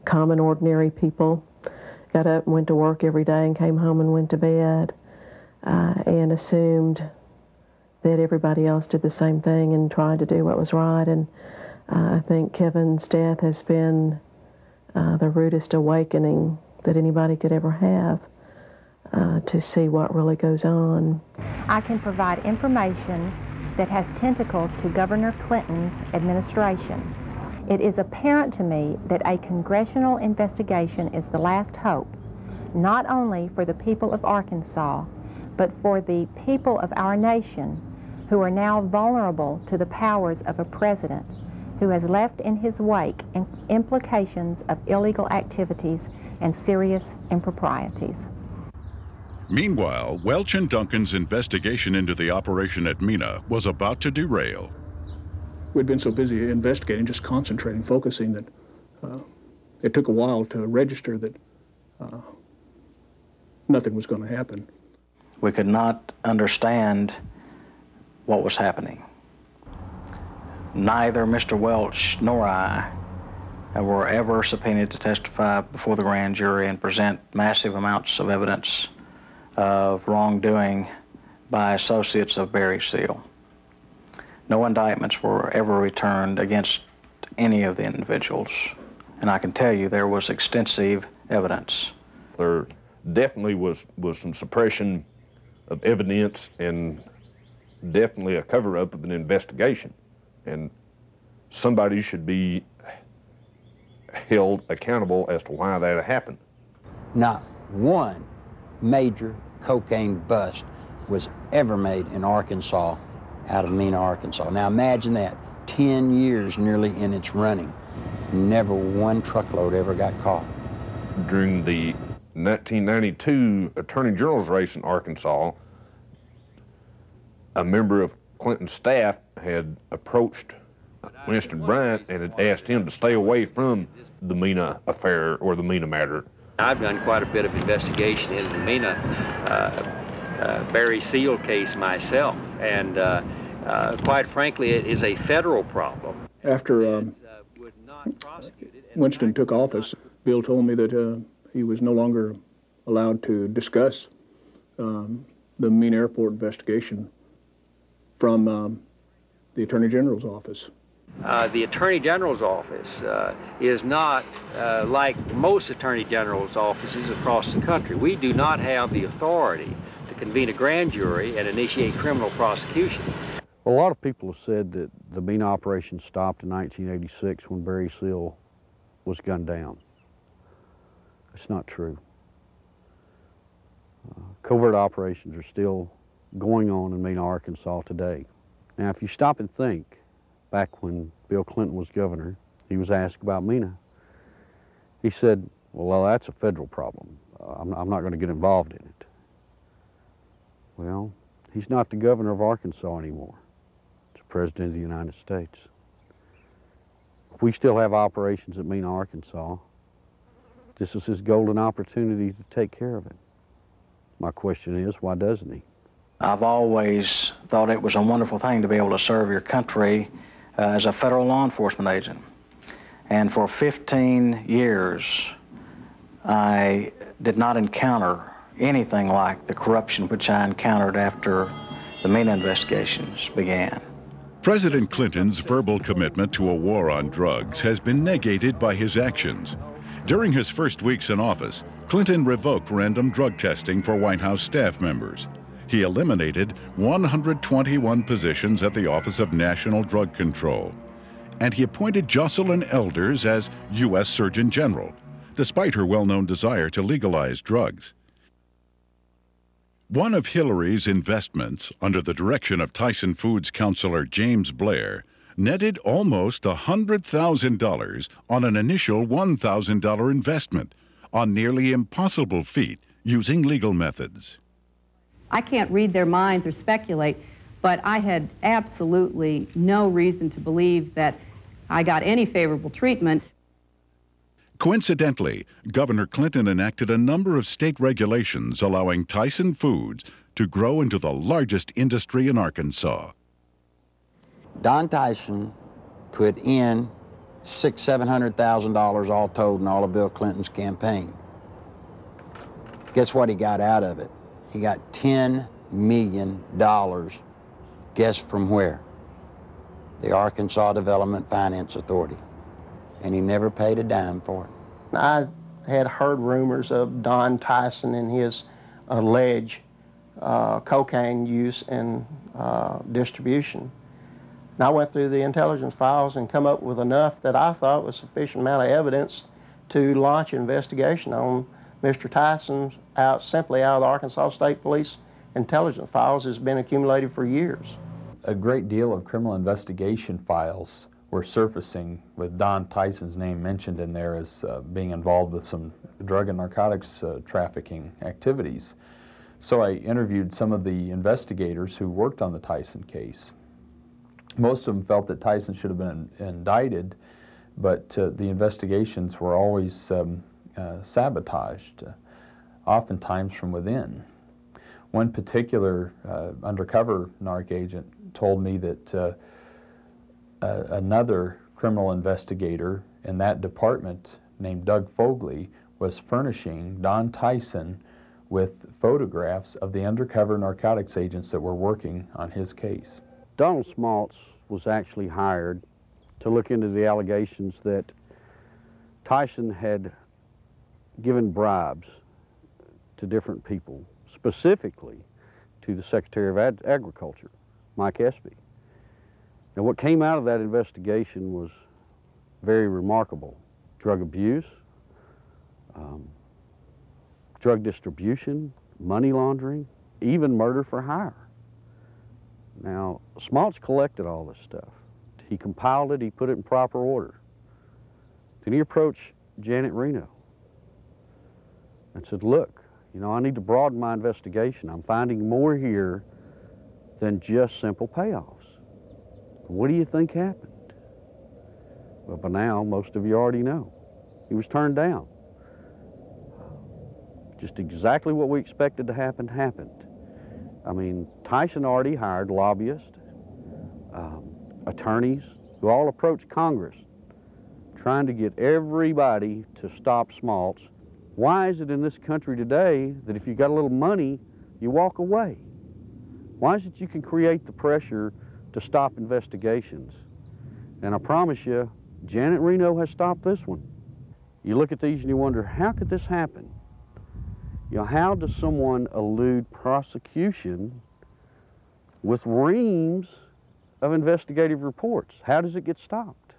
[SPEAKER 14] common, ordinary people. Got up and went to work every day and came home and went to bed and assumed that everybody else did the same thing and tried to do what was right. And I think Kevin's death has been the rudest awakening that anybody could ever have to see what really goes on.
[SPEAKER 15] I can provide information that has tentacles to Governor Clinton's administration. It is apparent to me that a congressional investigation is the last hope, not only for the people of Arkansas, but for the people of our nation who are now vulnerable to the powers of a president who has left in his wake implications of illegal activities and serious improprieties.
[SPEAKER 2] Meanwhile, Welch and Duncan's investigation into the operation at Mina was about to derail.
[SPEAKER 11] We'd been so busy investigating, just concentrating, focusing, that it took a while to register that nothing was going to happen.
[SPEAKER 12] We could not understand what was happening. Neither Mr. Welch nor I were ever subpoenaed to testify before the grand jury and present massive amounts of evidence of wrongdoing by associates of Barry Seal. No indictments were ever returned against any of the individuals, and I can tell you there was extensive evidence.
[SPEAKER 16] There definitely was some suppression of evidence and definitely a cover-up of an investigation, and somebody should be held accountable as to why that happened.
[SPEAKER 5] Not one major cocaine bust was ever made in Arkansas out of Mina, Arkansas. Now imagine that, 10 years nearly in its running. Never one truckload ever got caught.
[SPEAKER 16] During the 1992 Attorney General's race in Arkansas, a member of Clinton's staff had approached Winston Bryant and had asked him to stay away from the Mina affair or the Mina matter.
[SPEAKER 13] I've done quite a bit of investigation into the Mina Barry Seal case myself, and quite frankly, it is a federal problem.
[SPEAKER 11] After Winston took office, Bill told me that he was no longer allowed to discuss the Mina Airport investigation from the Attorney General's office.
[SPEAKER 13] The Attorney General's office is not like most Attorney General's offices across the country. We do not have the authority to convene a grand jury and initiate criminal prosecution.
[SPEAKER 1] Well, a lot of people have said that the Mina operation stopped in 1986 when Barry Seal was gunned down. It's not true. Covert operations are still going on in Mina, Arkansas today. Now, if you stop and think, back when Bill Clinton was governor, he was asked about Mina. He said, well, that's a federal problem. I'm not going to get involved in it. Well, he's not the governor of Arkansas anymore. He's the President of the United States. We still have operations at Mina, Arkansas. This is his golden opportunity to take care of it. My question is, why doesn't he?
[SPEAKER 12] I've always thought it was a wonderful thing to be able to serve your country as a federal law enforcement agent. And for 15 years, I did not encounter anything like the corruption which I encountered after the Mina investigations began.
[SPEAKER 2] President Clinton's verbal commitment to a war on drugs has been negated by his actions. During his first weeks in office, Clinton revoked random drug testing for White House staff members. He eliminated 121 positions at the Office of National Drug Control. And he appointed Jocelyn Elders as U.S. Surgeon General, despite her well-known desire to legalize drugs. One of Hillary's investments, under the direction of Tyson Foods counselor James Blair, netted almost $100,000 on an initial $1,000 investment, a nearly impossible feat using legal methods.
[SPEAKER 17] I can't read their minds or speculate, but I had absolutely no reason to believe that I got any favorable treatment.
[SPEAKER 2] Coincidentally, Governor Clinton enacted a number of state regulations allowing Tyson Foods to grow into the largest industry in Arkansas.
[SPEAKER 5] Don Tyson put in $600,000-700,000 all told in all of Bill Clinton's campaign. Guess what he got out of it? He got $10 million. Guess from where? The Arkansas Development Finance Authority. And he never paid a dime for it.
[SPEAKER 6] I had heard rumors of Don Tyson and his alleged cocaine use and distribution. And I went through the intelligence files and come up with enough that I thought was sufficient amount of evidence to launch an investigation on Mr. Tyson's simply out of the Arkansas State Police intelligence files has been accumulated for years.
[SPEAKER 18] A great deal of criminal investigation files were surfacing with Don Tyson's name mentioned in there as being involved with some drug and narcotics trafficking activities. So I interviewed some of the investigators who worked on the Tyson case. Most of them felt that Tyson should have been indicted, but the investigations were always sabotaged, oftentimes from within. One particular undercover NARC agent told me that another criminal investigator in that department named Doug Fogley was furnishing Don Tyson with photographs of the undercover narcotics agents that were working on his case.
[SPEAKER 1] Donald Smaltz was actually hired to look into the allegations that Tyson had given bribes to different people, specifically to the Secretary of Agriculture, Mike Espy. Now, what came out of that investigation was very remarkable. Drug abuse, drug distribution, money laundering, even murder for hire. Now, Smaltz collected all this stuff. He compiled it, he put it in proper order. Then he approached Janet Reno and said, look, you know, I need to broaden my investigation. I'm finding more here than just simple payoffs. What do you think happened? Well, by now, most of you already know. He was turned down. Just exactly what we expected to happen happened. I mean, Tyson already hired lobbyists, attorneys, who all approached Congress trying to get everybody to stop Smaltz. Why is it in this country today that if you got a little money, you walk away? Why is it you can create the pressure to stop investigations? And I promise you, Janet Reno has stopped this one. You look at these and you wonder, how could this happen? You know, how does someone elude prosecution with reams of investigative reports? How does it get stopped?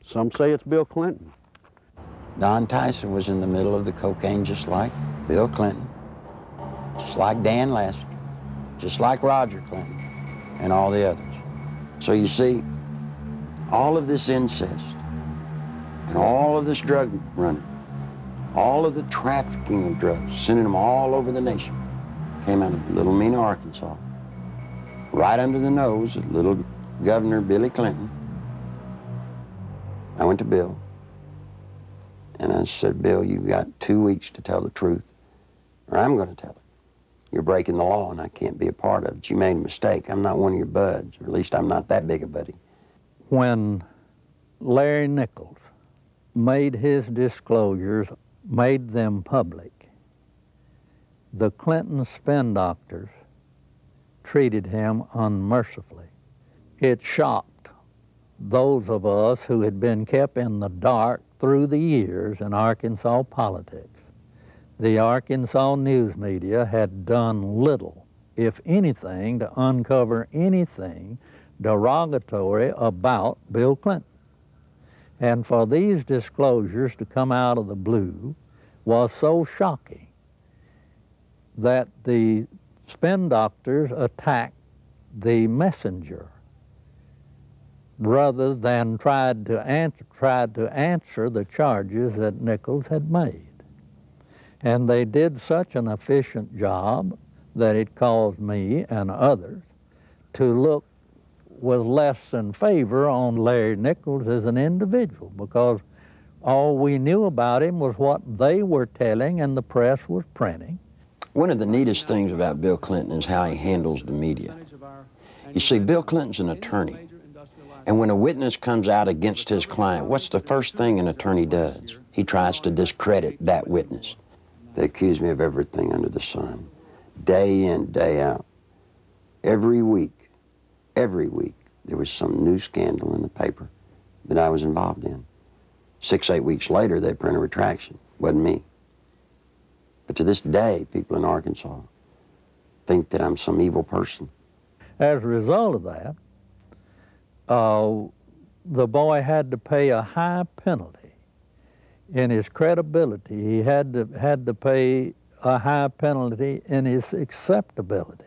[SPEAKER 1] Some say it's Bill Clinton.
[SPEAKER 5] Don Tyson was in the middle of the cocaine just like Bill Clinton, just like Dan Lester, just like Roger Clinton, and all the others. So you see, all of this incest and all of this drug running, all of the trafficking of drugs, sending them all over the nation, came out of Little Mena, Arkansas, right under the nose of little Governor Billy Clinton. I went to Bill, and I said, Bill, you've got 2 weeks to tell the truth, or I'm going to tell it. You're breaking the law, and I can't be a part of it. You made a mistake. I'm not one of your buds, or at least I'm not that big a buddy.
[SPEAKER 3] When Larry Nichols made his disclosures, made them public, the Clinton spin doctors treated him unmercifully. It shocked those of us who had been kept in the dark through the years in Arkansas politics. The Arkansas news media had done little, if anything, to uncover anything derogatory about Bill Clinton. And for these disclosures to come out of the blue was so shocking that the spin doctors attacked the messenger rather than tried to answer the charges that Nichols had made. And they did such an efficient job that it caused me and others to look with less than favor on Larry Nichols as an individual, because all we knew about him was what they were telling and the press was printing.
[SPEAKER 5] One of the neatest things about Bill Clinton is how he handles the media. You see, Bill Clinton's an attorney, and when a witness comes out against his client, what's the first thing an attorney does? He tries to discredit that witness. They accuse me of everything under the sun, day in, day out. Every week, there was some new scandal in the paper that I was involved in. 6, 8 weeks later, they print a retraction. Wasn't me. But to this day, people in Arkansas think that I'm some evil person.
[SPEAKER 3] As a result of that, the boy had to pay a high penalty. In his credibility, he had to pay a high penalty in his acceptability.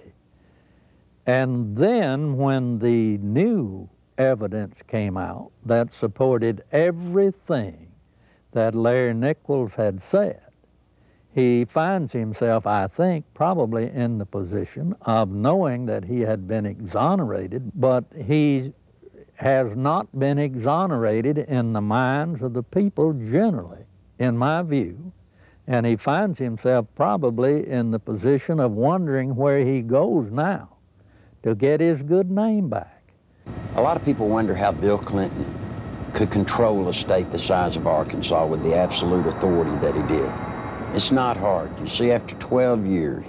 [SPEAKER 3] And then when the new evidence came out that supported everything that Larry Nichols had said, he finds himself, I think, probably in the position of knowing that he had been exonerated, but he has not been exonerated in the minds of the people generally, in my view. And he finds himself probably in the position of wondering where he goes now to get his good name back.
[SPEAKER 5] A lot of people wonder how Bill Clinton could control a state the size of Arkansas with the absolute authority that he did. It's not hard. You see, after 12 years,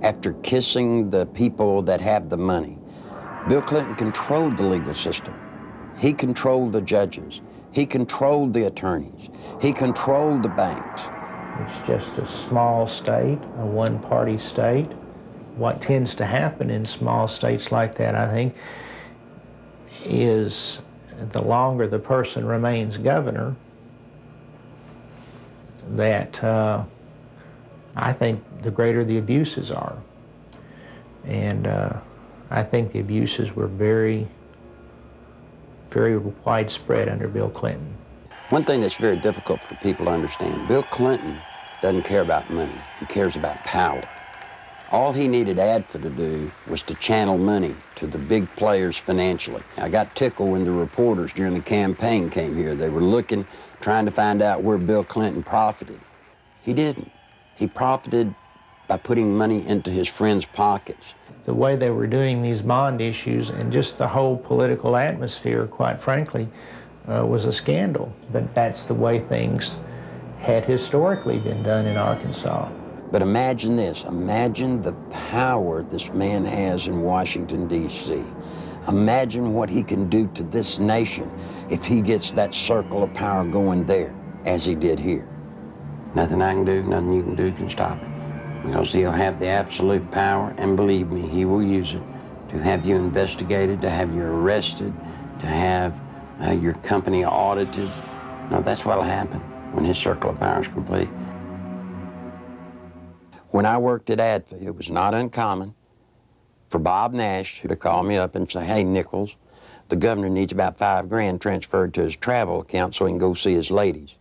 [SPEAKER 5] after kissing the people that have the money, Bill Clinton controlled the legal system. He controlled the judges. He controlled the attorneys. He controlled the banks.
[SPEAKER 19] It's just a small state, a one-party state. What tends to happen in small states like that, I think, is the longer the person remains governor, that I think the greater the abuses are. And I think the abuses were very, very widespread under Bill Clinton.
[SPEAKER 5] One thing that's very difficult for people to understand, Bill Clinton doesn't care about money. He cares about power. All he needed ADFA to do was to channel money to the big players financially. I got tickled when the reporters during the campaign came here. They were looking, trying to find out where Bill Clinton profited. He didn't. He profited by putting money into his friends' pockets.
[SPEAKER 19] The way they were doing these bond issues and just the whole political atmosphere, quite frankly, was a scandal. But that's the way things had historically been done in Arkansas.
[SPEAKER 5] But imagine this, imagine the power this man has in Washington, D.C. Imagine what he can do to this nation if he gets that circle of power going there, as he did here. Nothing I can do, nothing you can do can stop it. Because he'll have the absolute power, and believe me, he will use it to have you investigated, to have you arrested, to have your company audited. No, that's what'll happen when his circle of power is complete. When I worked at ADFA, it was not uncommon for Bob Nash to call me up and say, hey, Nichols, the governor needs about $5 grand transferred to his travel account so he can go see his ladies.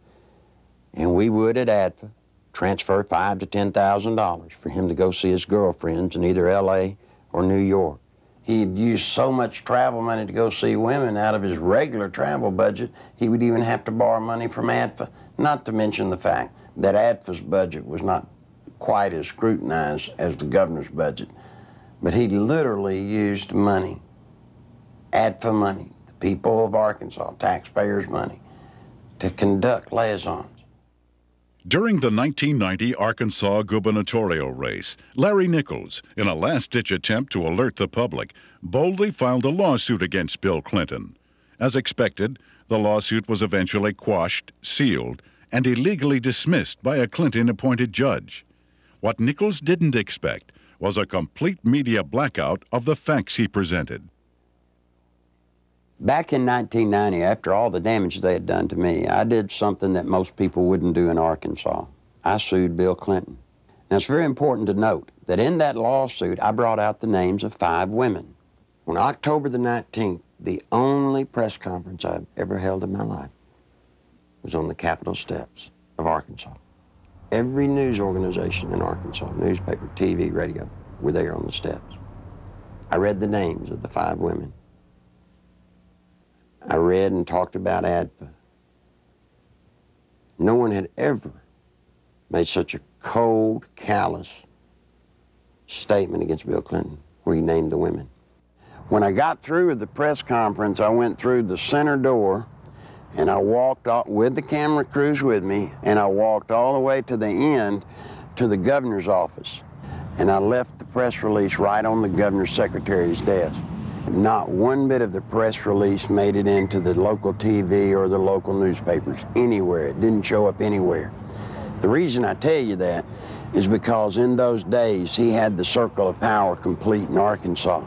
[SPEAKER 5] And we would at ADFA transfer $5,000 to $10,000 for him to go see his girlfriends in either LA or New York. He'd use so much travel money to go see women out of his regular travel budget, he would even have to borrow money from ADFA, not to mention the fact that ADFA's budget was not quite as scrutinized as the governor's budget. But he literally used money, ADFA money, the people of Arkansas, taxpayers' money, to conduct liaisons.
[SPEAKER 2] During the 1990 Arkansas gubernatorial race, Larry Nichols, in a last-ditch attempt to alert the public, boldly filed a lawsuit against Bill Clinton. As expected, the lawsuit was eventually quashed, sealed, and illegally dismissed by a Clinton-appointed judge. What Nichols didn't expect was a complete media blackout of the facts he presented.
[SPEAKER 5] Back in 1990, after all the damage they had done to me, I did something that most people wouldn't do in Arkansas. I sued Bill Clinton. Now, it's very important to note that in that lawsuit, I brought out the names of 5 women. On October the 19th, the only press conference I've ever held in my life was on the Capitol steps of Arkansas. Every news organization in Arkansas, newspaper, TV, radio, were there on the steps. I read the names of the 5 women. I read and talked about ADFA. No one had ever made such a cold, callous statement against Bill Clinton where he named the women. When I got through with the press conference, I went through the center door and I walked out with the camera crews with me, and I walked all the way to the end to the governor's office. And I left the press release right on the governor's secretary's desk. Not one bit of the press release made it into the local TV or the local newspapers, anywhere. It didn't show up anywhere. The reason I tell you that is because in those days, he had the circle of power complete in Arkansas.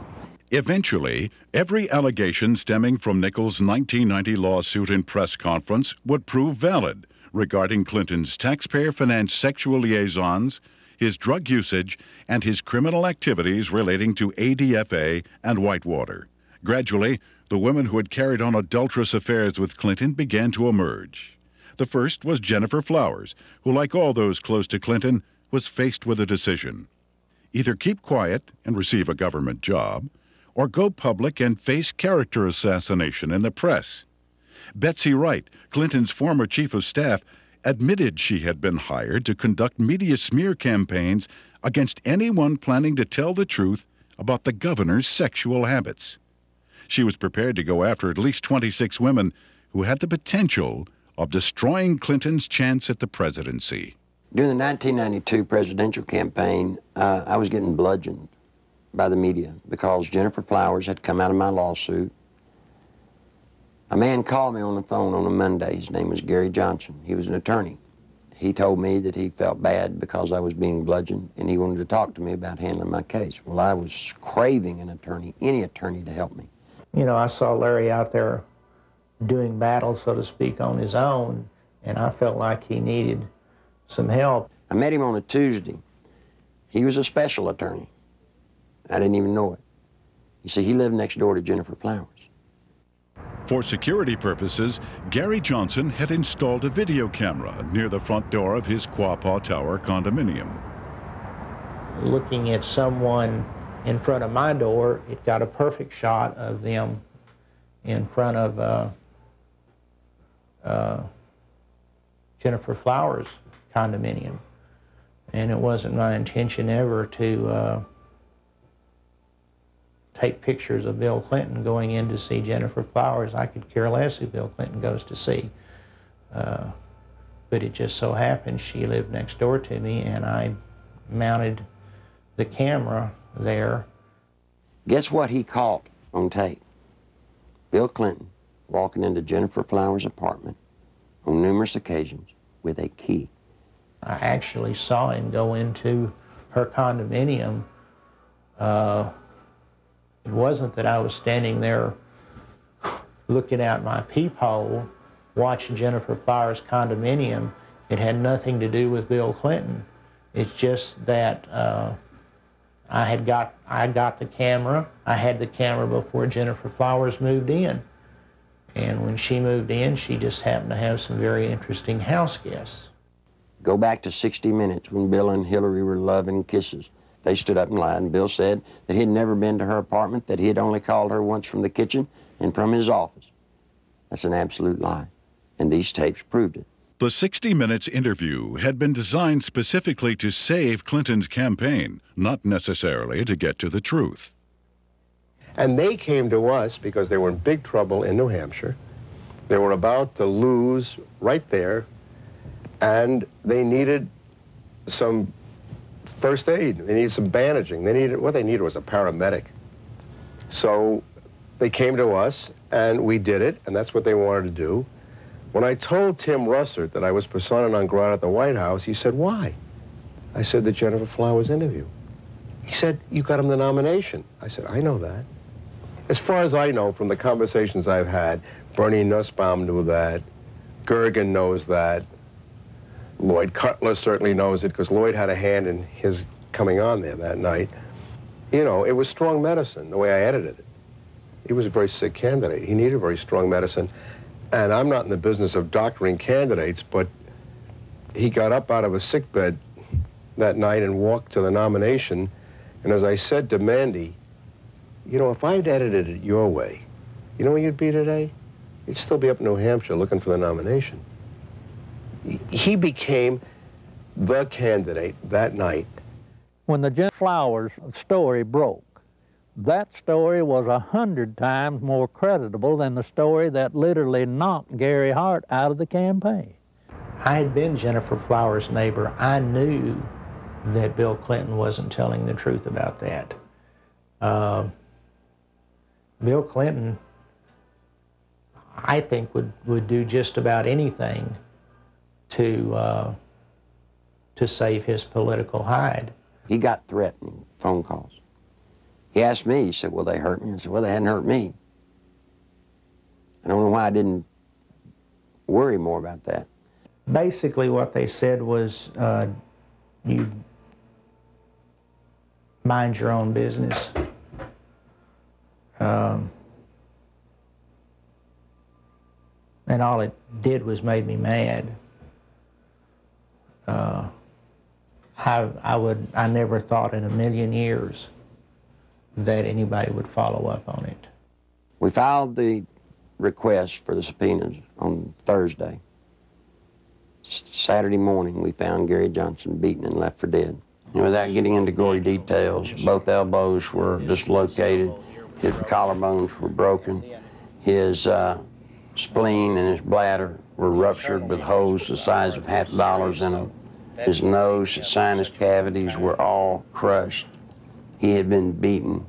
[SPEAKER 2] Eventually, every allegation stemming from Nichols' 1990 lawsuit and press conference would prove valid regarding Clinton's taxpayer-financed sexual liaisons, his drug usage, and his criminal activities relating to ADFA and Whitewater. Gradually, the women who had carried on adulterous affairs with Clinton began to emerge. The first was Jennifer Flowers, who, like all those close to Clinton, was faced with a decision. Either keep quiet and receive a government job, or go public and face character assassination in the press. Betsy Wright, Clinton's former chief of staff, admitted she had been hired to conduct media smear campaigns against anyone planning to tell the truth about the governor's sexual habits. She was prepared to go after at least 26 women who had the potential of destroying Clinton's chance at the presidency.
[SPEAKER 5] During the 1992 presidential campaign, I was getting bludgeoned by the media because Jennifer Flowers had come out of my lawsuit. A man called me on the phone on a Monday. His name was Gary Johnson. He was an attorney. He told me that he felt bad because I was being bludgeoned, and he wanted to talk to me about handling my case. Well, I was craving an attorney, any attorney, to help me.
[SPEAKER 19] You know, I saw Larry out there doing battle, so to speak, on his own, and I felt like he needed some help.
[SPEAKER 5] I met him on a Tuesday. He was a special attorney. I didn't even know it. You see, he lived next door to Jennifer Flowers.
[SPEAKER 2] For security purposes, Gary Johnson had installed a video camera near the front door of his Quapaw Tower condominium.
[SPEAKER 19] Looking at someone in front of my door, it got a perfect shot of them in front of Jennifer Flowers' condominium. And it wasn't my intention ever to take pictures of Bill Clinton going in to see Jennifer Flowers. I could care less who Bill Clinton goes to see. But it just so happened she lived next door to me, and I mounted the camera there.
[SPEAKER 5] Guess what he caught on tape? Bill Clinton walking into Jennifer Flowers' apartment on numerous occasions with a key.
[SPEAKER 19] I actually saw him go into her condominium. It wasn't that I was standing there looking out my peephole watching Jennifer Flowers' condominium. It had nothing to do with Bill Clinton. It's just that I got the camera. I had the camera before Jennifer Flowers moved in. And when she moved in, she just happened to have some very interesting house guests.
[SPEAKER 5] Go back to 60 Minutes when Bill and Hillary were loving kisses. They stood up and lied, and Bill said that he had never been to her apartment, that he had only called her once from the kitchen and from his office. That's an absolute lie, and these tapes proved it.
[SPEAKER 2] The 60 Minutes interview had been designed specifically to save Clinton's campaign, not necessarily to get to the truth.
[SPEAKER 20] And they came to us because they were in big trouble in New Hampshire. They were about to lose right there, and they needed some first aid. They needed some bandaging. What they needed was a paramedic. So they came to us, and we did it, and that's what they wanted to do. When I told Tim Russert that I was persona non grata at the White House, he said, "Why?" I said, "The Jennifer Flowers interview." He said, "You got him the nomination." I said, "I know that." As far as I know from the conversations I've had, Bernie Nussbaum knew that, Gergen knows that, Lloyd Cutler certainly knows it because Lloyd had a hand in his coming on there that night. You know, it was strong medicine, the way I edited it. He was a very sick candidate. He needed very strong medicine. And I'm not in the business of doctoring candidates, but he got up out of a sickbed that night and walked to the nomination. And as I said to Mandy, you know, if I'd edited it your way, you know where you'd be today? You'd still be up in New Hampshire looking for the nomination. He became the candidate that night.
[SPEAKER 3] When the Jennifer Flowers story broke, that story was 100 times more creditable than the story that literally knocked Gary Hart out of the campaign.
[SPEAKER 19] I had been Jennifer Flowers' neighbor. I knew that Bill Clinton wasn't telling the truth about that. Bill Clinton, I think, would do just about anything to save his political hide.
[SPEAKER 5] He got threatening phone calls. He asked me, he said, "Will they hurt me?" I said, "Well, they hadn't hurt me." I don't know why I didn't worry more about that.
[SPEAKER 19] Basically what they said was, you mind your own business. And all it did was made me mad. I never thought in a million years that anybody would follow up on it.
[SPEAKER 5] We filed the request for the subpoenas on Thursday. Saturday morning, we found Gary Johnson beaten and left for dead. And without getting into gory details, both elbows were dislocated, his collarbones were broken, his spleen and his bladder were ruptured with holes the size of $50 in them. His nose, his sinus cavities were all crushed. He had been beaten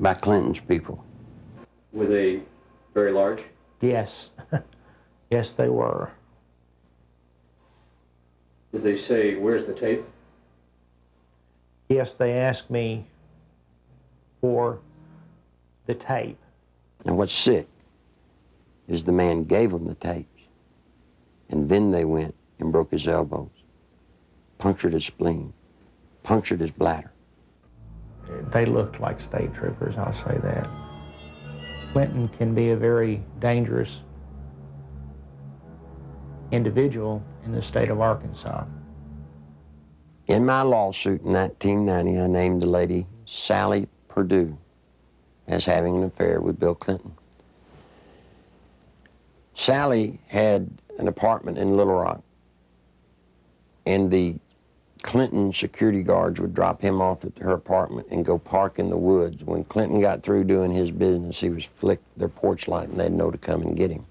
[SPEAKER 5] by Clinton's people.
[SPEAKER 21] Were they very large?
[SPEAKER 19] Yes. Yes, they were.
[SPEAKER 21] Did they say, where's the tape?
[SPEAKER 19] Yes, they asked me for the tape.
[SPEAKER 5] And what's sick is the man gave them the tapes, and then they went and broke his elbows, punctured his spleen, punctured his bladder.
[SPEAKER 19] They looked like state troopers, I'll say that. Clinton can be a very dangerous individual in the state of Arkansas.
[SPEAKER 5] In my lawsuit in 1990, I named the lady Sally Perdue as having an affair with Bill Clinton. Sally had an apartment in Little Rock, and the Clinton security guards would drop him off at her apartment and go park in the woods. When Clinton got through doing his business, he was flick their porch light and they'd know to come and get him.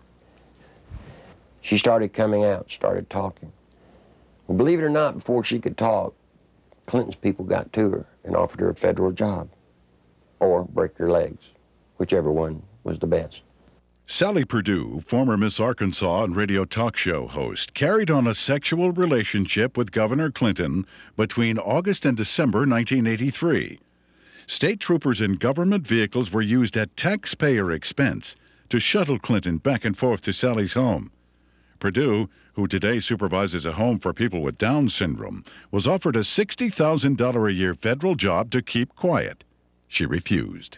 [SPEAKER 5] She started coming out, started talking. Well, believe it or not, before she could talk, Clinton's people got to her and offered her a federal job or break her legs, whichever one was the best.
[SPEAKER 2] Sally Perdue, former Miss Arkansas and radio talk show host, carried on a sexual relationship with Governor Clinton between August and December 1983. State troopers in government vehicles were used at taxpayer expense to shuttle Clinton back and forth to Sally's home. Perdue, who today supervises a home for people with Down syndrome, was offered a $60,000 a year federal job to keep quiet. She refused.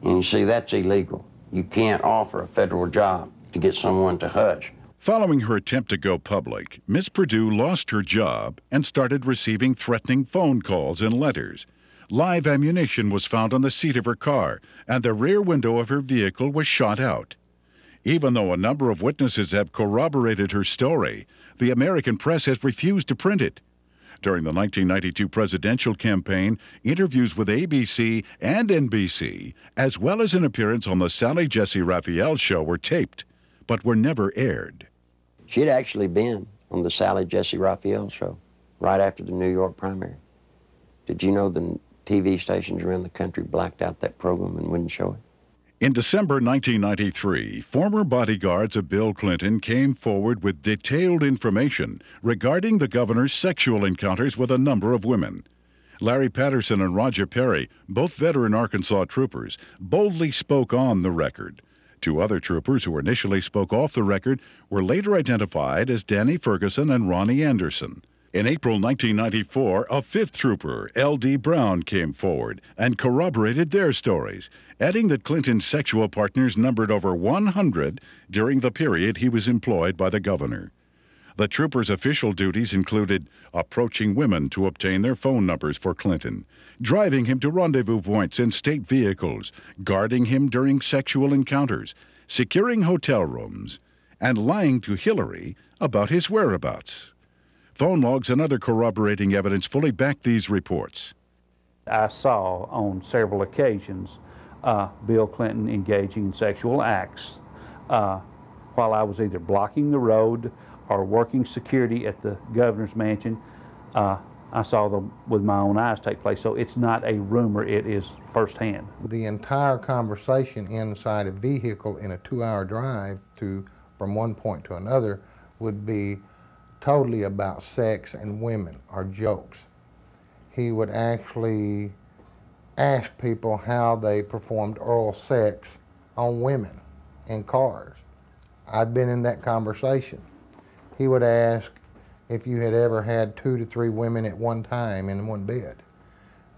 [SPEAKER 5] And you see, that's illegal. You can't offer a federal job to get someone to hush.
[SPEAKER 2] Following her attempt to go public, Miss Perdue lost her job and started receiving threatening phone calls and letters. Live ammunition was found on the seat of her car, and the rear window of her vehicle was shot out. Even though a number of witnesses have corroborated her story, the American press has refused to print it. During the 1992 presidential campaign, interviews with ABC and NBC, as well as an appearance on the Sally Jesse Raphael show, were taped, but were never aired.
[SPEAKER 5] She'd actually been on the Sally Jesse Raphael show right after the New York primary. Did you know the TV stations around the country blacked out that program and wouldn't show it?
[SPEAKER 2] In December 1993, former bodyguards of Bill Clinton came forward with detailed information regarding the governor's sexual encounters with a number of women. Larry Patterson and Roger Perry, both veteran Arkansas troopers, boldly spoke on the record. Two other troopers who initially spoke off the record were later identified as Danny Ferguson and Ronnie Anderson. In April 1994, a fifth trooper, L.D. Brown, came forward and corroborated their stories, adding that Clinton's sexual partners numbered over 100 during the period he was employed by the governor. The trooper's official duties included approaching women to obtain their phone numbers for Clinton, driving him to rendezvous points in state vehicles, guarding him during sexual encounters, securing hotel rooms, and lying to Hillary about his whereabouts. Phone logs and other corroborating evidence fully back these reports.
[SPEAKER 22] I saw on several occasions Bill Clinton engaging in sexual acts while I was either blocking the road or working security at the governor's mansion. I saw them with my own eyes take place. So it's not a rumor, it is firsthand.
[SPEAKER 23] The entire conversation inside a vehicle in a 2-hour drive from one point to another would be totally about sex and women or jokes. He would actually ask people how they performed oral sex on women in cars. I've been in that conversation. He would ask if you had ever had 2 to 3 women at one time in one bed.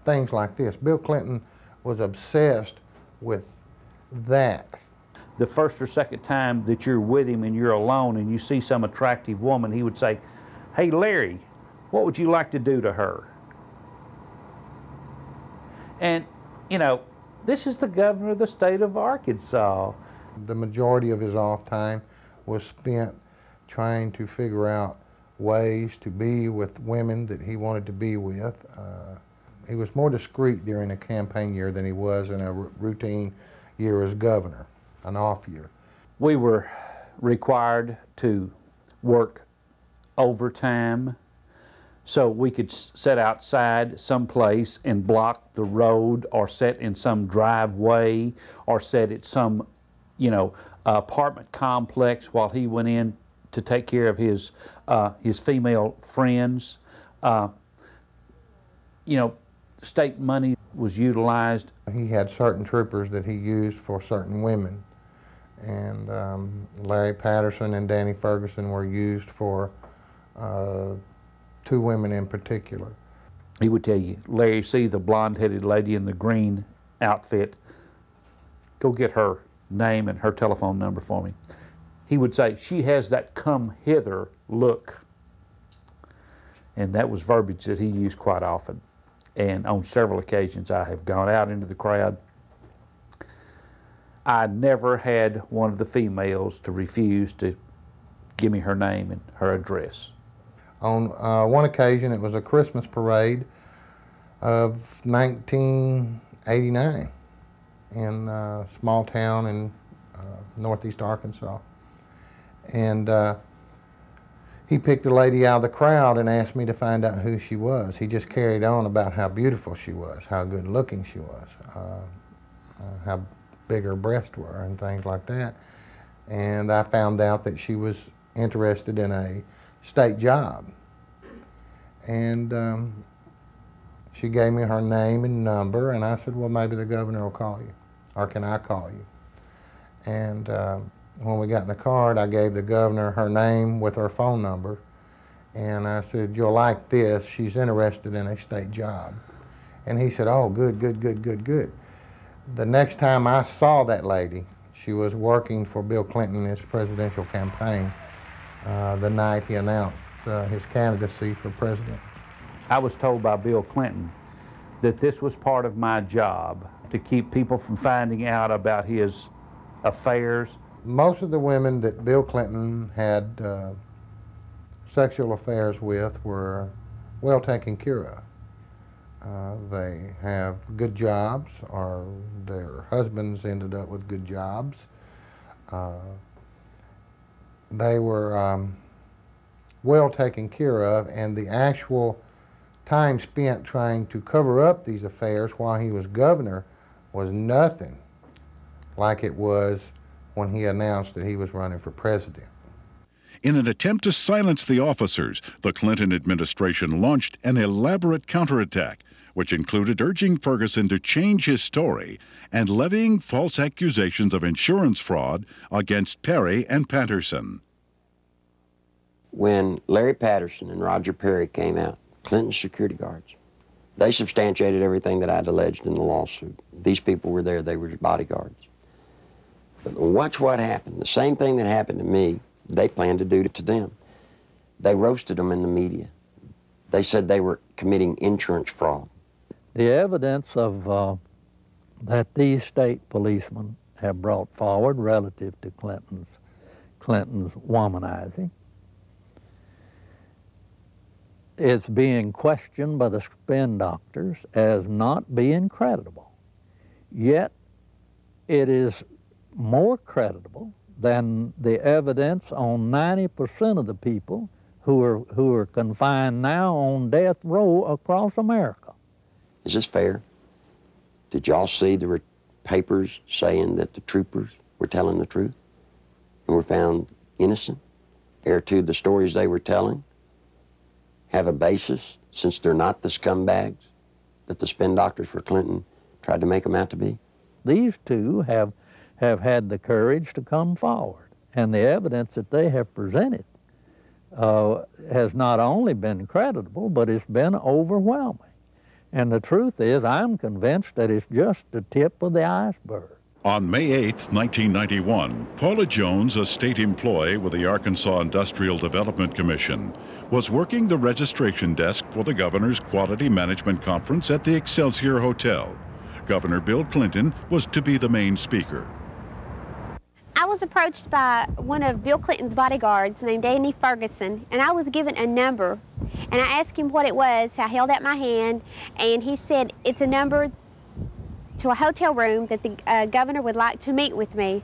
[SPEAKER 23] Things like this. Bill Clinton was obsessed with that.
[SPEAKER 22] The first or second time that you're with him and you're alone and you see some attractive woman, he would say, "Hey, Larry, what would you like to do to her? And, you know, this is the governor of the state of Arkansas.
[SPEAKER 23] The majority of his off time was spent trying to figure out ways to be with women that he wanted to be with. He was more discreet during a campaign year than he was in a routine year as governor, an off year.
[SPEAKER 22] We were required to work overtime so we could sit outside someplace and block the road, or sit in some driveway, or sit at some, you know, apartment complex while he went in to take care of his female friends. You know, state money was utilized.
[SPEAKER 23] He had certain troopers that he used for certain women, and Larry Patterson and Danny Ferguson were used for 2 women in particular.
[SPEAKER 22] He would tell you, Larry, see the blonde-headed lady in the green outfit, go get her name and her telephone number for me. He would say, she has that come hither look. And that was verbiage that he used quite often. And on several occasions I have gone out into the crowd. I never had one of the females to refuse to give me her name and her address.
[SPEAKER 23] On one occasion, it was a Christmas parade of 1989 in a small town in northeast Arkansas. And he picked a lady out of the crowd and asked me to find out who she was. He just carried on about how beautiful she was, how good looking she was, how big her breasts were and things like that. And I found out that she was interested in a state job. And she gave me her name and number, and I said, well, maybe the governor will call you, or can I call you? And when we got in the car, I gave the governor her name with her phone number, and I said, you'll like this, she's interested in a state job. And he said, oh, good, good, good, good, good. The next time I saw that lady, she was working for Bill Clinton in his presidential campaign the night he announced his candidacy for president.
[SPEAKER 22] I was told by Bill Clinton that this was part of my job, to keep people from finding out about his affairs.
[SPEAKER 23] Most of the women that Bill Clinton had sexual affairs with were well taken care of. They have good jobs, or their husbands ended up with good jobs. They were well taken care of, and the actual time spent trying to cover up these affairs while he was governor was nothing like it was when he announced that he was running for president.
[SPEAKER 2] In an attempt to silence the officers, the Clinton administration launched an elaborate counterattack, which included urging Ferguson to change his story and levying false accusations of insurance fraud against Perry and Patterson.
[SPEAKER 5] When Larry Patterson and Roger Perry came out, Clinton's security guards, they substantiated everything that I'd alleged in the lawsuit. These people were there, they were bodyguards. But watch what happened. The same thing that happened to me, they planned to do to them. They roasted them in the media. They said they were committing insurance fraud.
[SPEAKER 3] The evidence of that these state policemen have brought forward relative to Clinton's womanizing is being questioned by the spin doctors as not being credible. Yet it is more credible than the evidence on 90% of the people who are confined now on death row across America.
[SPEAKER 5] Is this fair? Did y'all see the papers saying that the troopers were telling the truth and were found innocent? Ere to the stories they were telling have a basis, since they're not the scumbags that the spin doctors for Clinton tried to make them out to be?
[SPEAKER 3] These two have had the courage to come forward, and the evidence that they have presented has not only been credible, but it's been overwhelming. And the truth is, I'm convinced that it's just the tip of the iceberg.
[SPEAKER 2] On May 8, 1991, Paula Jones, a state employee with the Arkansas Industrial Development Commission, was working the registration desk for the governor's Quality Management Conference at the Excelsior Hotel. Governor Bill Clinton was to be the main speaker.
[SPEAKER 4] I was approached by one of Bill Clinton's bodyguards named Danny Ferguson, and I was given a number. And I asked him what it was. I held out my hand, and he said, it's a number to a hotel room that the governor would like to meet with me.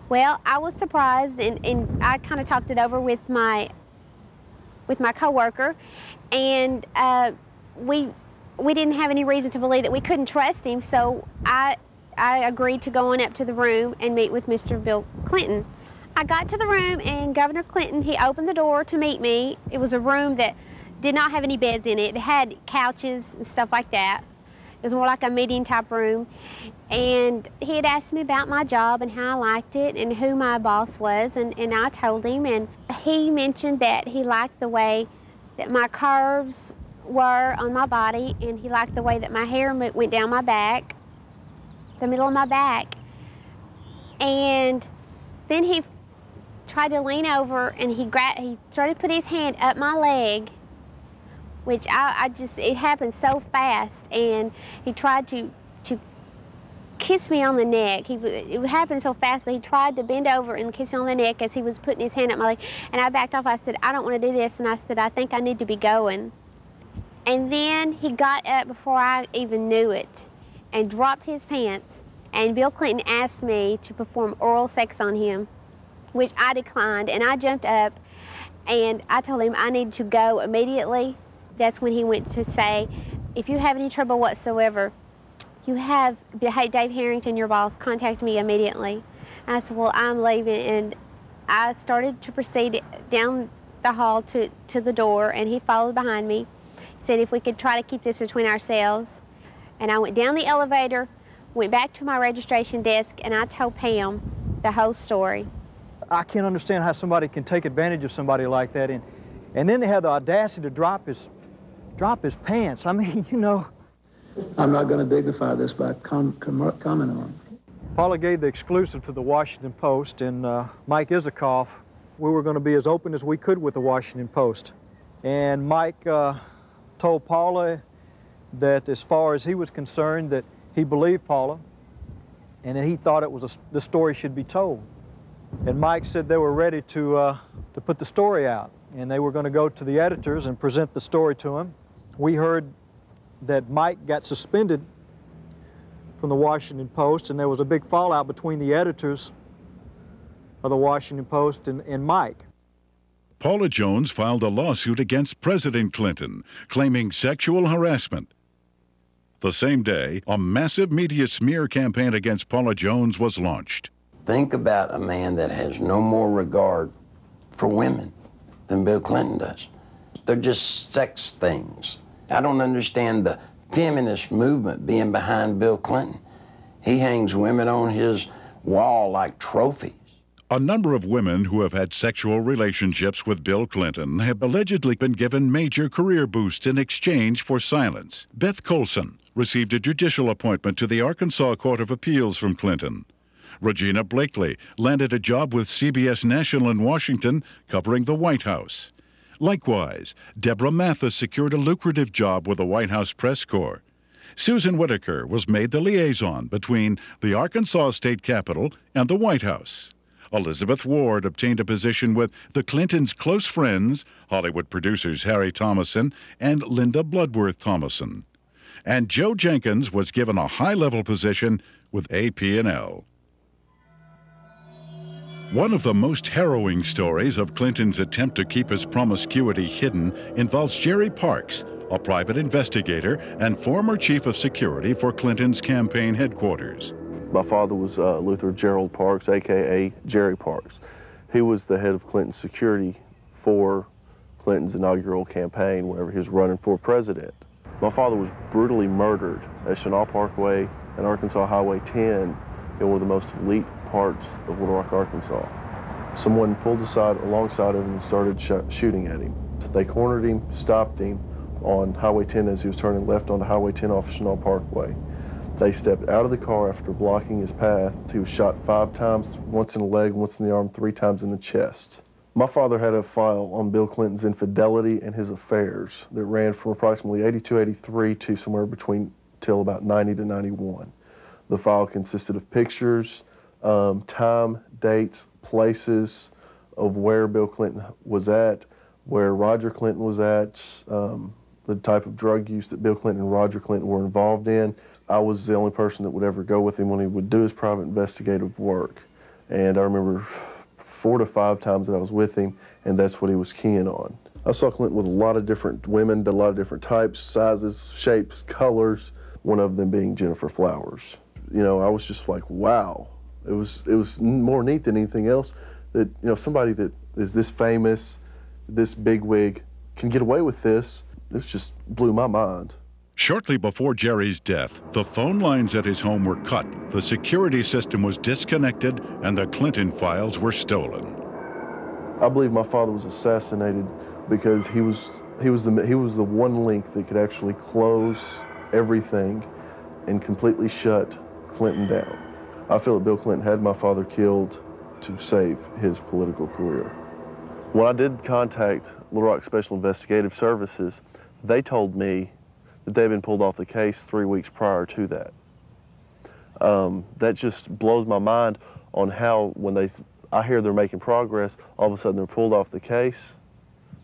[SPEAKER 4] Well, I was surprised, and I kind of talked it over with my coworker, and we didn't have any reason to believe that we couldn't trust him, so I agreed to go on up to the room and meet with Mr. Bill Clinton. I got to the room, and Governor Clinton, he opened the door to meet me. It was a room that did not have any beds in it. It had couches and stuff like that. It was more like a meeting type room. And he had asked me about my job and how I liked it and who my boss was, and I told him, and he mentioned that he liked the way that my curves were on my body, and he liked the way that my hair went down my back, the middle of my back. And then he tried to lean over, and he started to put his hand up my leg, which it happened so fast, and he tried to kiss me on the neck. It happened so fast, but he tried to bend over and kiss me on the neck as he was putting his hand up my leg, and I backed off. I said, I don't want to do this, and I said, I think I need to be going. And then he got up before I even knew it and dropped his pants, and Bill Clinton asked me to perform oral sex on him, which I declined, and I jumped up, and I told him I needed to go immediately. That's when he went to say, if you have any trouble whatsoever, you have Dave Harrington, your boss, contact me immediately. And I said, well, I'm leaving, and I started to proceed down the hall to the door, and he followed behind me. He said if we could try to keep this between ourselves. And I went down the elevator, went back to my registration desk, and I told Pam the whole story.
[SPEAKER 8] I can't understand how somebody can take advantage of somebody like that, and then they have the audacity to drop his pants. I mean, you know.
[SPEAKER 9] I'm not going to dignify this by commenting on it.
[SPEAKER 8] Paula gave the exclusive to the Washington Post, and Mike Isikoff, we were going to be as open as we could with the Washington Post. And Mike told Paula that as far as he was concerned, that he believed Paula, and that he thought the story should be told. And Mike said they were ready to put the story out, and they were going to go to the editors and present the story to him. We heard that Mike got suspended from the Washington Post, and there was a big fallout between the editors of the Washington Post and Mike.
[SPEAKER 2] Paula Jones filed a lawsuit against President Clinton, claiming sexual harassment. The same day, a massive media smear campaign against Paula Jones was launched.
[SPEAKER 5] Think about a man that has no more regard for women than Bill Clinton does. They're just sex things. I don't understand the feminist movement being behind Bill Clinton. He hangs women on his wall like trophies.
[SPEAKER 2] A number of women who have had sexual relationships with Bill Clinton have allegedly been given major career boosts in exchange for silence. Beth Colson received a judicial appointment to the Arkansas Court of Appeals from Clinton. Regina Blakely landed a job with CBS National in Washington covering the White House. Likewise, Deborah Mathis secured a lucrative job with the White House Press Corps. Susan Whitaker was made the liaison between the Arkansas State Capitol and the White House. Elizabeth Ward obtained a position with the Clintons' close friends, Hollywood producers Harry Thomason and Linda Bloodworth Thomason. And Joe Jenkins was given a high-level position with AP&L. One of the most harrowing stories of Clinton's attempt to keep his promiscuity hidden involves Jerry Parks, a private investigator and former chief of security for Clinton's campaign headquarters.
[SPEAKER 24] My father was Luther Gerald Parks, a.k.a. Jerry Parks. He was the head of Clinton's security for Clinton's inaugural campaign whenever he was running for president. My father was brutally murdered at Chenal Parkway and Arkansas Highway 10 in one of the most elite parts of Little Rock, Arkansas. Someone pulled aside alongside of him and started shooting at him. They cornered him, stopped him on Highway 10 as he was turning left onto Highway 10 off Chenal Parkway. They stepped out of the car after blocking his path. He was shot 5 times, once in the leg, once in the arm, 3 times in the chest. My father had a file on Bill Clinton's infidelity and his affairs that ran from approximately 82, 83 to somewhere between till about 90 to 91. The file consisted of pictures, time, dates, places of where Bill Clinton was at, where Roger Clinton was at, the type of drug use that Bill Clinton and Roger Clinton were involved in. I was the only person that would ever go with him when he would do his private investigative work. And I remember 4 to 5 times that I was with him, and that's what he was keying on. I saw Clinton with a lot of different women, a lot of different types, sizes, shapes, colors, one of them being Jennifer Flowers. You know, I was just like, wow. It was more neat than anything else that, you know, somebody that is this famous, this bigwig, can get away with this. This just blew my mind.
[SPEAKER 2] Shortly before Jerry's death, the phone lines at his home were cut, the security system was disconnected, and the Clinton files were stolen.
[SPEAKER 24] I believe my father was assassinated because he was the one link that could actually close everything and completely shut Clinton down. I feel that Bill Clinton had my father killed to save his political career. When I did contact Little Rock Special Investigative Services, they told me that they had been pulled off the case 3 weeks prior to that. That just blows my mind on how when I hear they're making progress, all of a sudden they're pulled off the case.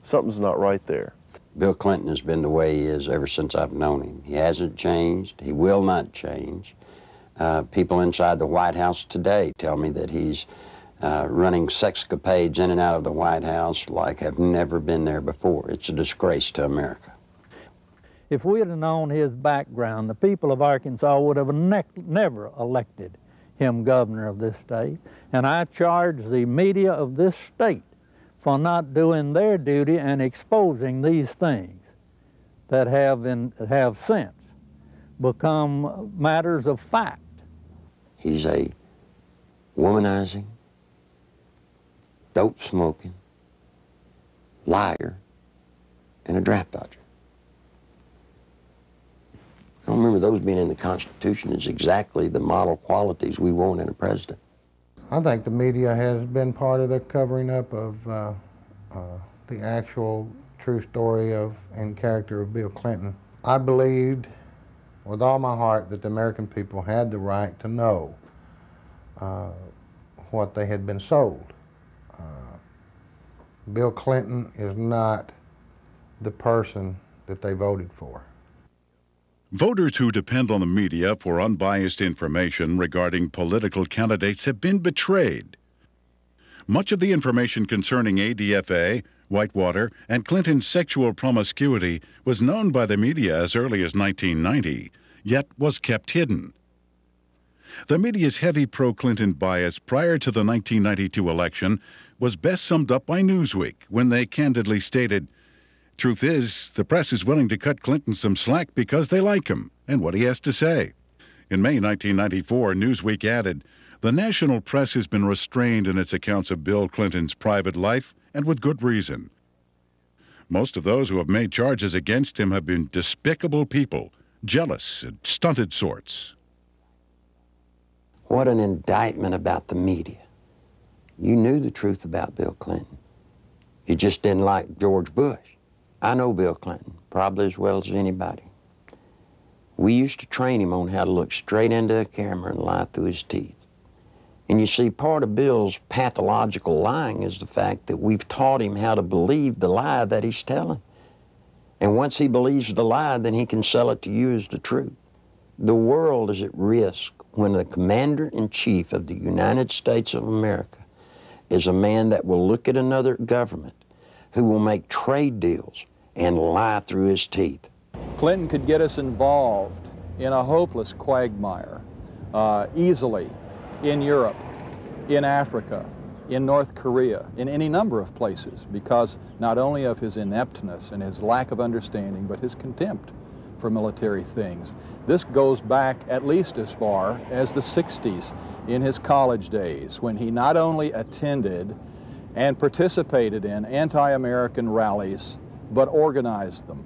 [SPEAKER 24] Something's not right there.
[SPEAKER 5] Bill Clinton has been the way he is ever since I've known him. He hasn't changed. He will not change. People inside the White House today tell me that he's running sexcapades in and out of the White House like have never been there before. It's a disgrace to America.
[SPEAKER 3] If we had known his background, the people of Arkansas would have never elected him governor of this state. And I charge the media of this state for not doing their duty and exposing these things that have since become matters of fact.
[SPEAKER 5] He's a womanizing, dope-smoking, liar, and a draft dodger. I don't remember those being in the Constitution as exactly the model qualities we want in a president.
[SPEAKER 23] I think the media has been part of the covering up of the actual true story of and character of Bill Clinton. I believed with all my heart that the American people had the right to know what they had been sold. Bill Clinton is not the person that they voted for.
[SPEAKER 2] Voters who depend on the media for unbiased information regarding political candidates have been betrayed. Much of the information concerning ADFA, Whitewater, and Clinton's sexual promiscuity was known by the media as early as 1990, yet was kept hidden. The media's heavy pro-Clinton bias prior to the 1992 election was best summed up by Newsweek when they candidly stated, "Truth is, the press is willing to cut Clinton some slack because they like him and what he has to say." In May 1994, Newsweek added, "The national press has been restrained in its accounts of Bill Clinton's private life, and with good reason. Most of those who have made charges against him have been despicable people, jealous and stunted sorts."
[SPEAKER 5] What an indictment about the media. You knew the truth about Bill Clinton. You just didn't like George Bush. I know Bill Clinton probably as well as anybody. We used to train him on how to look straight into a camera and lie through his teeth. And you see, part of Bill's pathological lying is the fact that we've taught him how to believe the lie that he's telling. And once he believes the lie, then he can sell it to you as the truth. The world is at risk when the commander-in-chief of the United States of America is a man that will look at another government, who will make trade deals and lie through his teeth.
[SPEAKER 8] Clinton could get us involved in a hopeless quagmire easily in Europe, in Africa, in North Korea, in any number of places, because not only of his ineptness and his lack of understanding, but his contempt for military things. This goes back at least as far as the 60s in his college days, when he not only attended and participated in anti-American rallies, but organized them.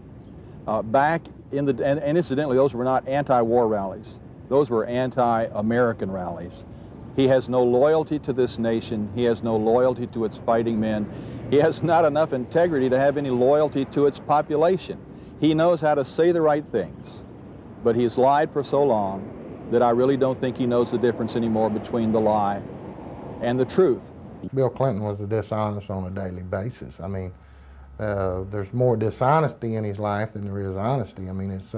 [SPEAKER 8] And incidentally, those were not anti-war rallies.
[SPEAKER 7] those were anti-American rallies. He has no loyalty to this nation. He has no loyalty to its fighting men. He has not enough integrity to have any loyalty to its population. He knows how to say the right things, but he's lied for so long that I really don't think he knows the difference anymore between the lie and the truth.
[SPEAKER 23] Bill Clinton was dishonest on a daily basis. I mean, there's more dishonesty in his life than there is honesty. I mean, it's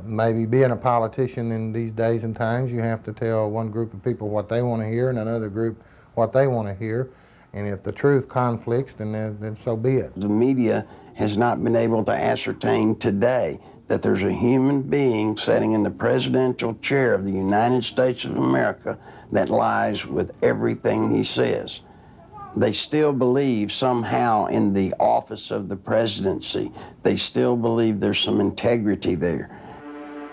[SPEAKER 23] maybe being a politician in these days and times, you have to tell one group of people what they want to hear and another group what they want to hear. And if the truth conflicts, then so be it.
[SPEAKER 5] The media has not been able to ascertain today that there's a human being sitting in the presidential chair of the United States of America that lies with everything he says. They still believe somehow in the office of the presidency. They still believe there's some integrity there.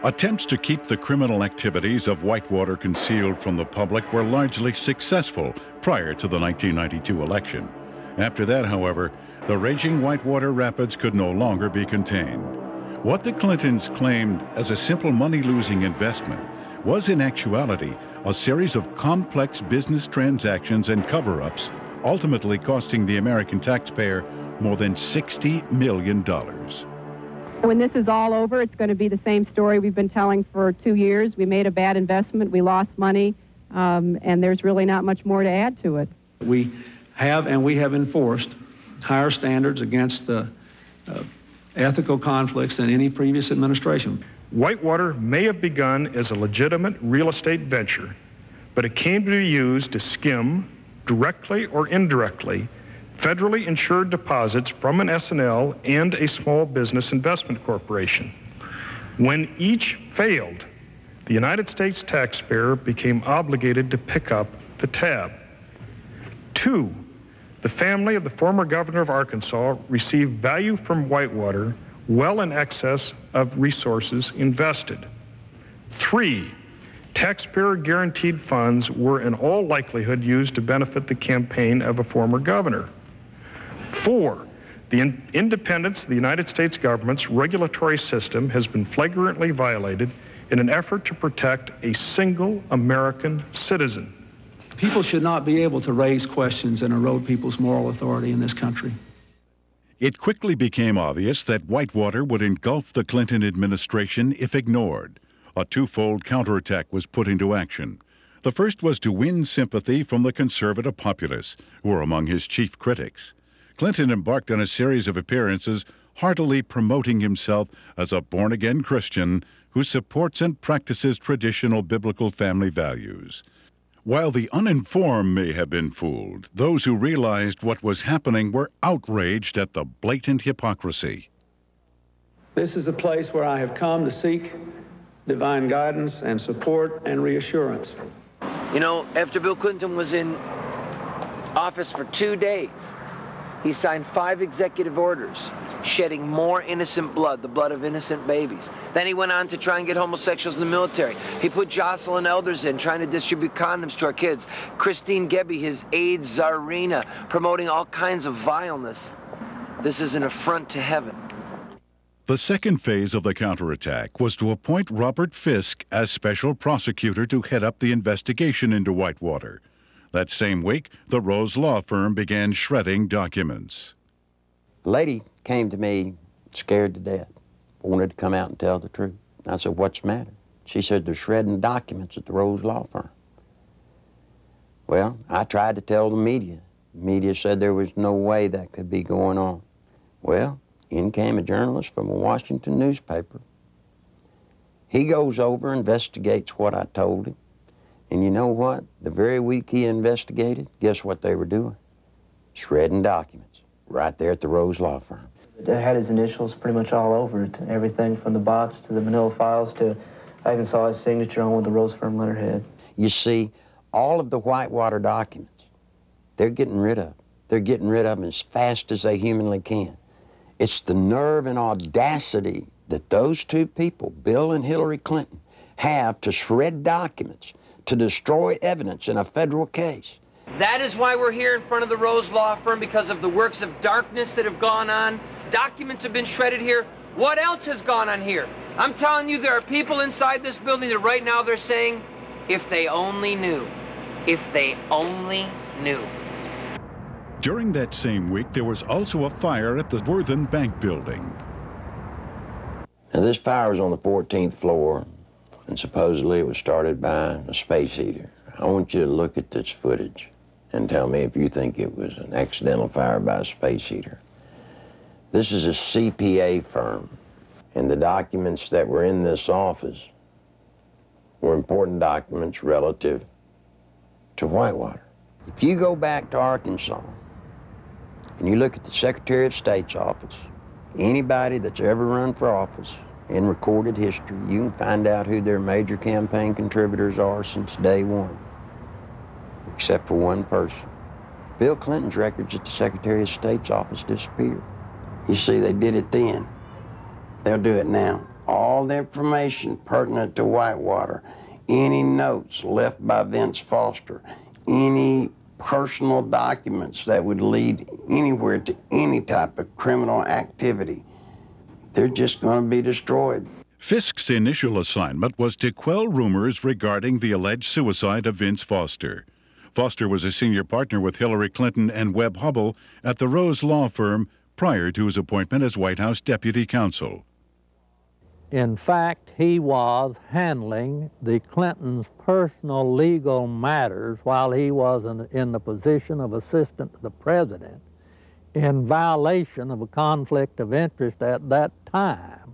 [SPEAKER 2] Attempts to keep the criminal activities of Whitewater concealed from the public were largely successful prior to the 1992 election. After that, however, the raging Whitewater Rapids could no longer be contained. What the Clintons claimed as a simple money-losing investment was in actuality a series of complex business transactions and cover-ups, ultimately costing the American taxpayer more than $60 million.
[SPEAKER 17] When this is all over, it's going to be the same story we've been telling for 2 years. We made a bad investment, we lost money, and there's really not much more to add to it.
[SPEAKER 9] We have enforced higher standards against ethical conflicts than any previous administration.
[SPEAKER 10] Whitewater may have begun as a legitimate real estate venture, but it came to be used to skim, directly or indirectly, federally insured deposits from an S&L and a small business investment corporation. When each failed, the United States taxpayer became obligated to pick up the tab. 2, the family of the former governor of Arkansas received value from Whitewater well in excess of resources invested. 3, taxpayer guaranteed funds were in all likelihood used to benefit the campaign of a former governor. 4, the independence of the United States government's regulatory system has been flagrantly violated in an effort to protect a single American citizen.
[SPEAKER 9] People should not be able to raise questions and erode people's moral authority in this country.
[SPEAKER 2] It quickly became obvious that Whitewater would engulf the Clinton administration if ignored. A twofold counterattack was put into action. The first was to win sympathy from the conservative populace, who were among his chief critics. Clinton embarked on a series of appearances heartily promoting himself as a born-again Christian who supports and practices traditional biblical family values. While the uninformed may have been fooled, those who realized what was happening were outraged at the blatant hypocrisy.
[SPEAKER 9] This is a place where I have come to seek divine guidance and support and reassurance.
[SPEAKER 14] You know, after Bill Clinton was in office for 2 days, he signed 5 executive orders, shedding more innocent blood, the blood of innocent babies. Then he went on to try and get homosexuals in the military. He put Jocelyn Elders in, trying to distribute condoms to our kids. Christine Gebbe, his AIDS czarina, promoting all kinds of vileness. This is an affront to heaven.
[SPEAKER 2] The second phase of the counterattack was to appoint Robert Fisk as special prosecutor to head up the investigation into Whitewater. That same week, the Rose Law Firm began shredding documents.
[SPEAKER 5] The lady came to me scared to death, wanted to come out and tell the truth. I said, "What's the matter?" She said, "They're shredding documents at the Rose Law Firm." Well, I tried to tell the media. The media said there was no way that could be going on. Well, in came a journalist from a Washington newspaper. He goes over, investigates what I told him. And you know what? The very week he investigated, guess what they were doing? Shredding documents right there at the Rose Law Firm.
[SPEAKER 15] It had his initials pretty much all over it. Everything from the box to the manila files to I even saw his signature on with the Rose Firm letterhead.
[SPEAKER 5] You see, all of the Whitewater documents, they're getting rid of. They're getting rid of them as fast as they humanly can. It's the nerve and audacity that those two people, Bill and Hillary Clinton, have to shred documents, to destroy evidence in a federal case.
[SPEAKER 14] That is why we're here in front of the Rose Law Firm, because of the works of darkness that have gone on. Documents have been shredded here. What else has gone on here? I'm telling you, there are people inside this building that right now they're saying, if they only knew, if they only knew.
[SPEAKER 2] During that same week, there was also a fire at the Worthen Bank building.
[SPEAKER 5] Now, this fire was on the 14th floor, and supposedly it was started by a space heater. I want you to look at this footage and tell me if you think it was an accidental fire by a space heater. This is a CPA firm, and the documents that were in this office were important documents relative to Whitewater. If you go back to Arkansas and you look at the Secretary of State's office, anybody that's ever run for office in recorded history, you can find out who their major campaign contributors are since day one, except for one person. Bill Clinton's records at the Secretary of State's office disappeared. You see, they did it then. They'll do it now. All the information pertinent to Whitewater, any notes left by Vince Foster, any personal documents that would lead anywhere to any type of criminal activity, they're just going to be destroyed.
[SPEAKER 2] Fisk's initial assignment was to quell rumors regarding the alleged suicide of Vince Foster. Foster was a senior partner with Hillary Clinton and Webb Hubbell at the Rose Law Firm prior to his appointment as White House Deputy Counsel.
[SPEAKER 3] In fact, he was handling the Clintons' personal legal matters while he was in the position of assistant to the president, in violation of a conflict of interest at that time.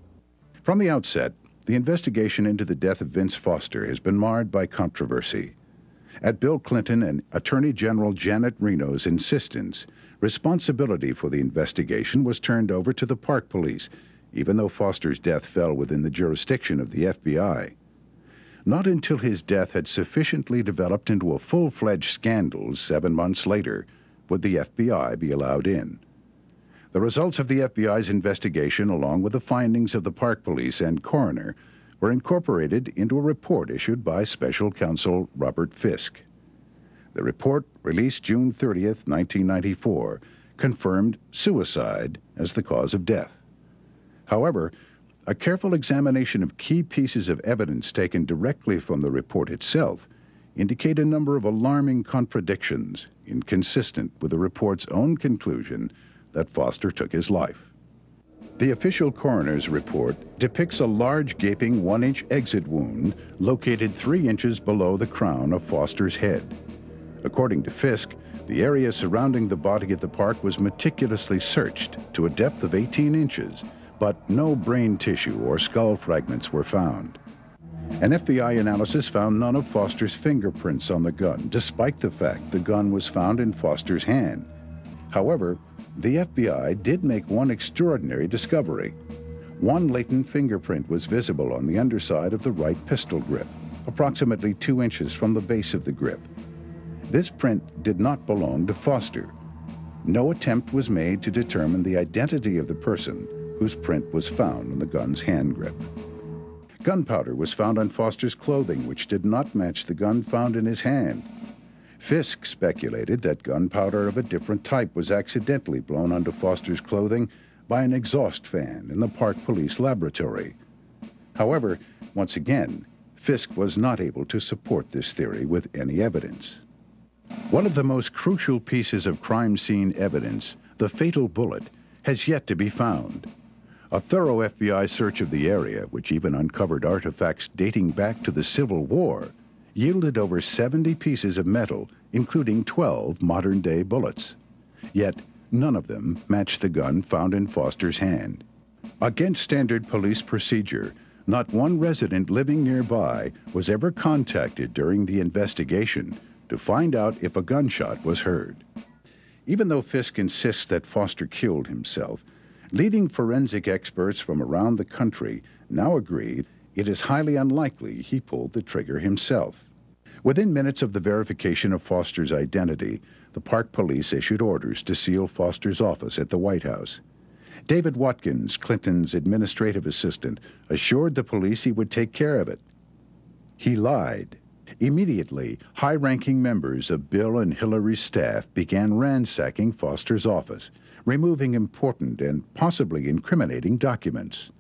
[SPEAKER 2] From the outset, the investigation into the death of Vince Foster has been marred by controversy. At Bill Clinton and Attorney General Janet Reno's insistence, responsibility for the investigation was turned over to the Park Police, even though Foster's death fell within the jurisdiction of the FBI. Not until his death had sufficiently developed into a full-fledged scandal 7 months later would the FBI be allowed in. The results of the FBI's investigation, along with the findings of the Park Police and coroner, were incorporated into a report issued by Special Counsel Robert Fisk. The report, released June 30th, 1994, confirmed suicide as the cause of death. However, a careful examination of key pieces of evidence taken directly from the report itself indicate a number of alarming contradictions inconsistent with the report's own conclusion that Foster took his life. The official coroner's report depicts a large gaping 1-inch exit wound located 3 inches below the crown of Foster's head. According to Fisk, the area surrounding the body at the park was meticulously searched to a depth of 18 inches, but no brain tissue or skull fragments were found. An FBI analysis found none of Foster's fingerprints on the gun, despite the fact the gun was found in Foster's hand. However, the FBI did make one extraordinary discovery. One latent fingerprint was visible on the underside of the right pistol grip, approximately 2 inches from the base of the grip. This print did not belong to Foster. No attempt was made to determine the identity of the person whose print was found on the gun's hand grip. Gunpowder was found on Foster's clothing, which did not match the gun found in his hand. Fisk speculated that gunpowder of a different type was accidentally blown onto Foster's clothing by an exhaust fan in the Park Police laboratory. However, once again, Fisk was not able to support this theory with any evidence. One of the most crucial pieces of crime scene evidence, the fatal bullet, has yet to be found. A thorough FBI search of the area, which even uncovered artifacts dating back to the Civil War, yielded over 70 pieces of metal, including 12 modern-day bullets. Yet, none of them matched the gun found in Foster's hand. Against standard police procedure, not one resident living nearby was ever contacted during the investigation to find out if a gunshot was heard. Even though Fisk insists that Foster killed himself, leading forensic experts from around the country now agree it is highly unlikely he pulled the trigger himself. Within minutes of the verification of Foster's identity, the Park Police issued orders to seal Foster's office at the White House. David Watkins, Clinton's administrative assistant, assured the police he would take care of it. He lied. Immediately, high-ranking members of Bill and Hillary's staff began ransacking Foster's office, removing important and possibly incriminating documents.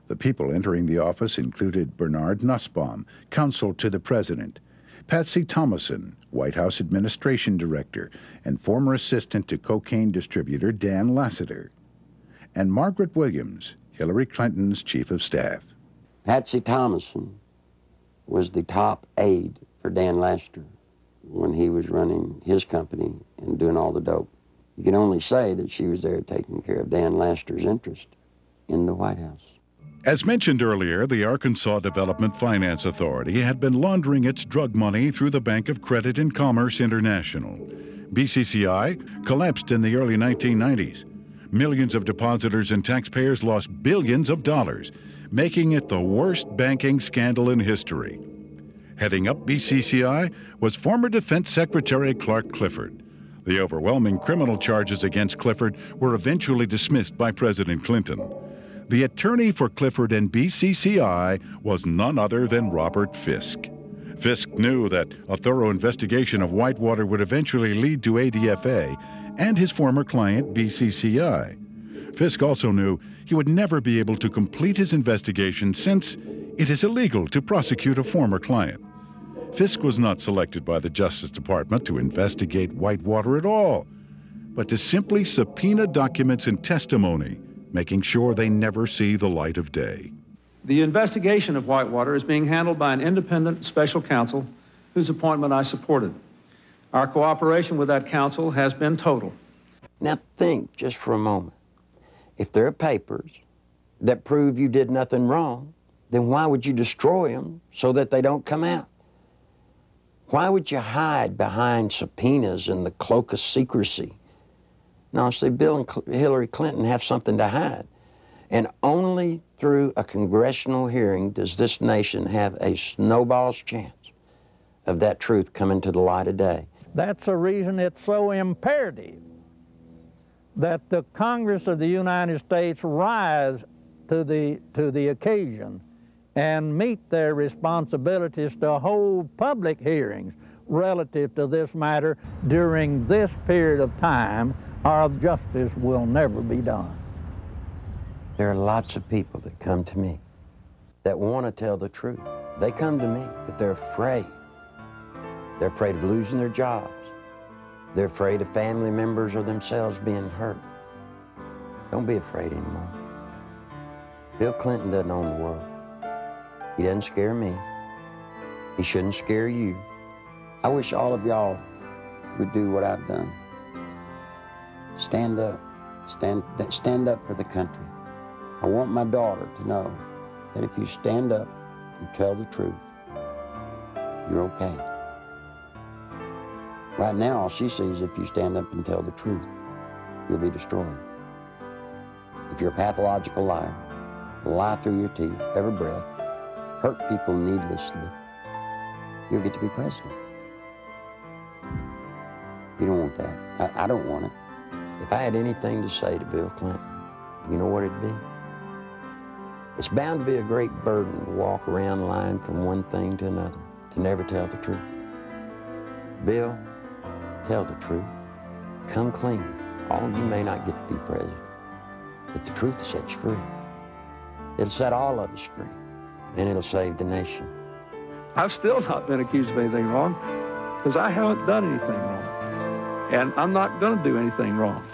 [SPEAKER 2] The people entering the office included Bernard Nussbaum, counsel to the president, Patsy Thomason, White House Administration Director, and former assistant to cocaine distributor Dan Lassiter, and Margaret Williams, Hillary Clinton's chief of staff.
[SPEAKER 5] Patsy Thomason was the top aide for Dan Lassiter when he was running his company and doing all the dope. You can only say that she was there taking care of Dan Lassiter's interest in the White House.
[SPEAKER 2] As mentioned earlier, the Arkansas Development Finance Authority had been laundering its drug money through the Bank of Credit and Commerce International. BCCI collapsed in the early 1990s. Millions of depositors and taxpayers lost billions of dollars, making it the worst banking scandal in history. Heading up BCCI was former Defense Secretary Clark Clifford. The overwhelming criminal charges against Clifford were eventually dismissed by President Clinton. The attorney for Clifford and BCCI was none other than Robert Fisk. Fisk knew that a thorough investigation of Whitewater would eventually lead to ADFA and his former client, BCCI. Fisk also knew he would never be able to complete his investigation since it is illegal to prosecute a former client. Fisk was not selected by the Justice Department to investigate Whitewater at all, but to simply subpoena documents and testimony, making sure they never see the light of day.
[SPEAKER 9] The investigation of Whitewater is being handled by an independent special counsel whose appointment I supported. Our cooperation with that counsel has been total.
[SPEAKER 5] Now think just for a moment. If there are papers that prove you did nothing wrong, then why would you destroy them so that they don't come out? Why would you hide behind subpoenas and the cloak of secrecy? No, see, Bill and Hillary Clinton have something to hide. And only through a congressional hearing does this nation have a snowball's chance of that truth coming to the light of day.
[SPEAKER 3] That's the reason it's so imperative that the Congress of the United States rise to the occasion and meet their responsibilities to hold public hearings relative to this matter during this period of time, or justice will never be done.
[SPEAKER 5] There are lots of people that come to me that want to tell the truth. They come to me, but they're afraid. They're afraid of losing their jobs. They're afraid of family members or themselves being hurt. Don't be afraid anymore. Bill Clinton doesn't own the world. He doesn't scare me. He shouldn't scare you. I wish all of y'all would do what I've done. Stand up. Stand up for the country. I want my daughter to know that if you stand up and tell the truth, you're okay. Right now, all she sees, if you stand up and tell the truth, you'll be destroyed. If you're a pathological liar, lie through your teeth, every breath, hurt people needlessly, you'll get to be president. You don't want that. I don't want it. If I had anything to say to Bill Clinton, you know what it'd be? It's bound to be a great burden to walk around lying from one thing to another, to never tell the truth. Bill, tell the truth. Come clean. All you may not get to be president, but the truth will set you free. It'll set all of us free, and it'll save the nation.
[SPEAKER 9] I've still not been accused of anything wrong because I haven't done anything wrong. And I'm not going to do anything wrong.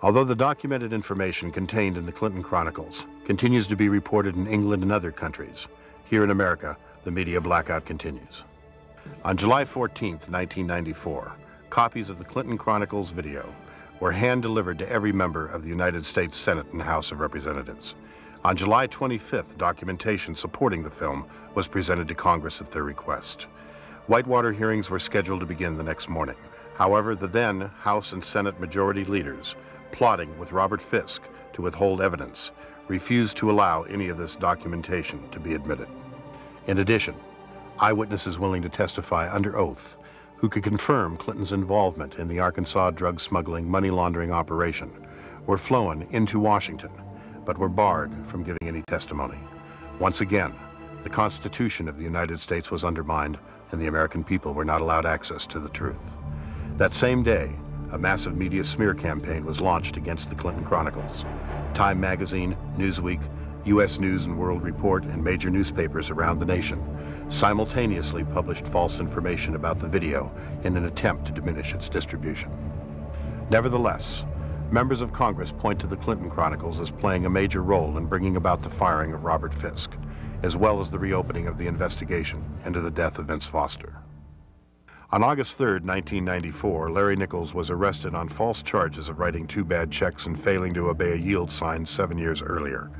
[SPEAKER 11] Although the documented information contained in the Clinton Chronicles continues to be reported in England and other countries, here in America, the media blackout continues. On July 14th, 1994, copies of the Clinton Chronicles video were hand-delivered to every member of the United States Senate and House of Representatives. On July 25th, documentation supporting the film was presented to Congress at their request. Whitewater hearings were scheduled to begin the next morning. However, the then House and Senate majority leaders, plotting with Robert Fisk to withhold evidence, refused to allow any of this documentation to be admitted. In addition, eyewitnesses willing to testify under oath who could confirm Clinton's involvement in the Arkansas drug smuggling money laundering operation were flown into Washington, but were barred from giving any testimony. Once again, the Constitution of the United States was undermined, and the American people were not allowed access to the truth. That same day, a massive media smear campaign was launched against the Clinton Chronicles. Time magazine, Newsweek, U.S. News and World Report, and major newspapers around the nation simultaneously published false information about the video in an attempt to diminish its distribution. Nevertheless, members of Congress point to the Clinton Chronicles as playing a major role in bringing about the firing of Robert Fisk, as well as the reopening of the investigation into the death of Vince Foster. On August 3, 1994, Larry Nichols was arrested on false charges of writing 2 bad checks and failing to obey a yield sign 7 years earlier.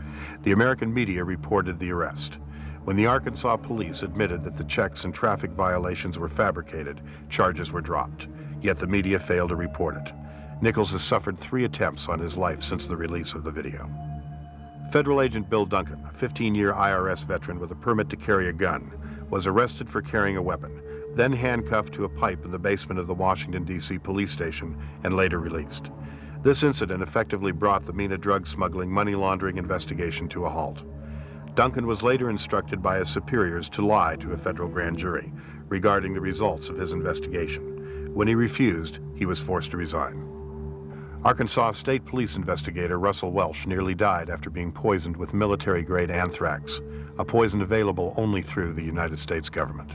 [SPEAKER 11] The American media reported the arrest. When the Arkansas police admitted that the checks and traffic violations were fabricated, charges were dropped, yet the media failed to report it. Nichols has suffered 3 attempts on his life since the release of the video. Federal agent Bill Duncan, a 15-year IRS veteran with a permit to carry a gun, was arrested for carrying a weapon, then handcuffed to a pipe in the basement of the Washington, D.C. police station, and later released. This incident effectively brought the MENA drug smuggling money laundering investigation to a halt. Duncan was later instructed by his superiors to lie to a federal grand jury regarding the results of his investigation. When he refused, he was forced to resign. Arkansas State Police investigator Russell Welsh nearly died after being poisoned with military-grade anthrax, a poison available only through the United States government.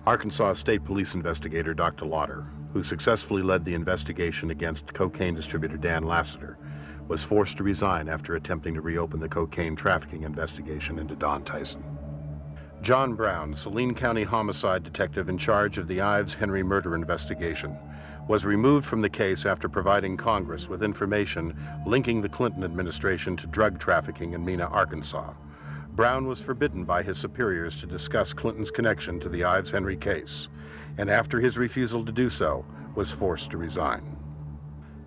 [SPEAKER 11] Arkansas State Police investigator Dr. Lauder, who successfully led the investigation against cocaine distributor Dan Lassiter, was forced to resign after attempting to reopen the cocaine trafficking investigation into Don Tyson. John Brown, Saline County homicide detective in charge of the Ives Henry murder investigation, was removed from the case after providing Congress with information linking the Clinton administration to drug trafficking in Mena, Arkansas. Brown was forbidden by his superiors to discuss Clinton's connection to the Ives Henry case, and after his refusal to do so, was forced to resign.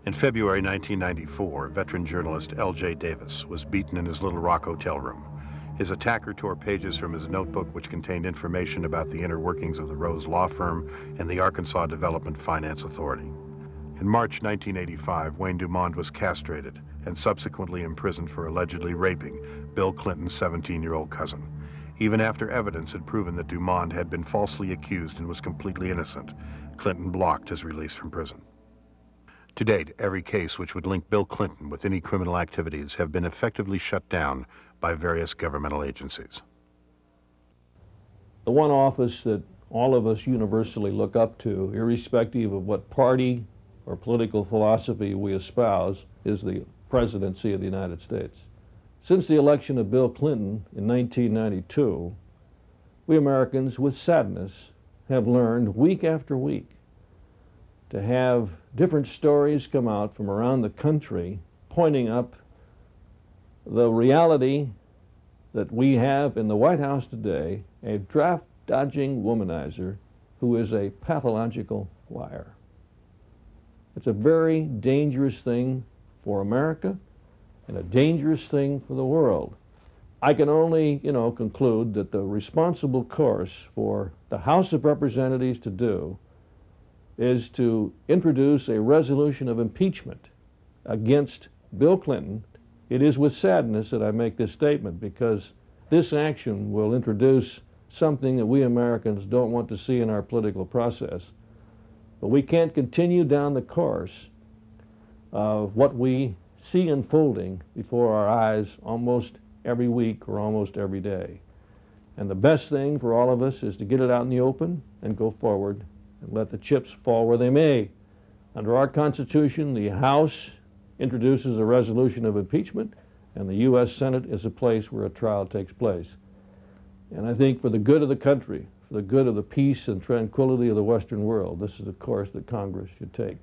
[SPEAKER 11] In February 1994, veteran journalist L.J. Davis was beaten in his Little Rock hotel room. His attacker tore pages from his notebook which contained information about the inner workings of the Rose Law Firm and the Arkansas Development Finance Authority. In March 1985, Wayne Dumond was castrated and subsequently imprisoned for allegedly raping Bill Clinton's 17-year-old cousin. Even after evidence had proven that Dumond had been falsely accused and was completely innocent, Clinton blocked his release from prison. To date, every case which would link Bill Clinton with any criminal activities have been effectively shut down by various governmental agencies.
[SPEAKER 6] The one office that all of us universally look up to, irrespective of what party or political philosophy we espouse, is the presidency of the United States. Since the election of Bill Clinton in 1992, we Americans, with sadness, have learned week after week to have different stories come out from around the country pointing up the reality that we have in the White House today, a draft-dodging womanizer who is a pathological liar. It's a very dangerous thing for America and a dangerous thing for the world. I can only, conclude that the responsible course for the House of Representatives to do is to introduce a resolution of impeachment against Bill Clinton. It is with sadness that I make this statement, because this action will introduce something that we Americans don't want to see in our political process. But we can't continue down the course of what we see unfolding before our eyes almost every week or almost every day. And the best thing for all of us is to get it out in the open and go forward and let the chips fall where they may. Under our Constitution, the House introduces a resolution of impeachment, and the U.S. Senate is a place where a trial takes place. And I think for the good of the country, for the good of the peace and tranquility of the Western world, this is a course that Congress should take.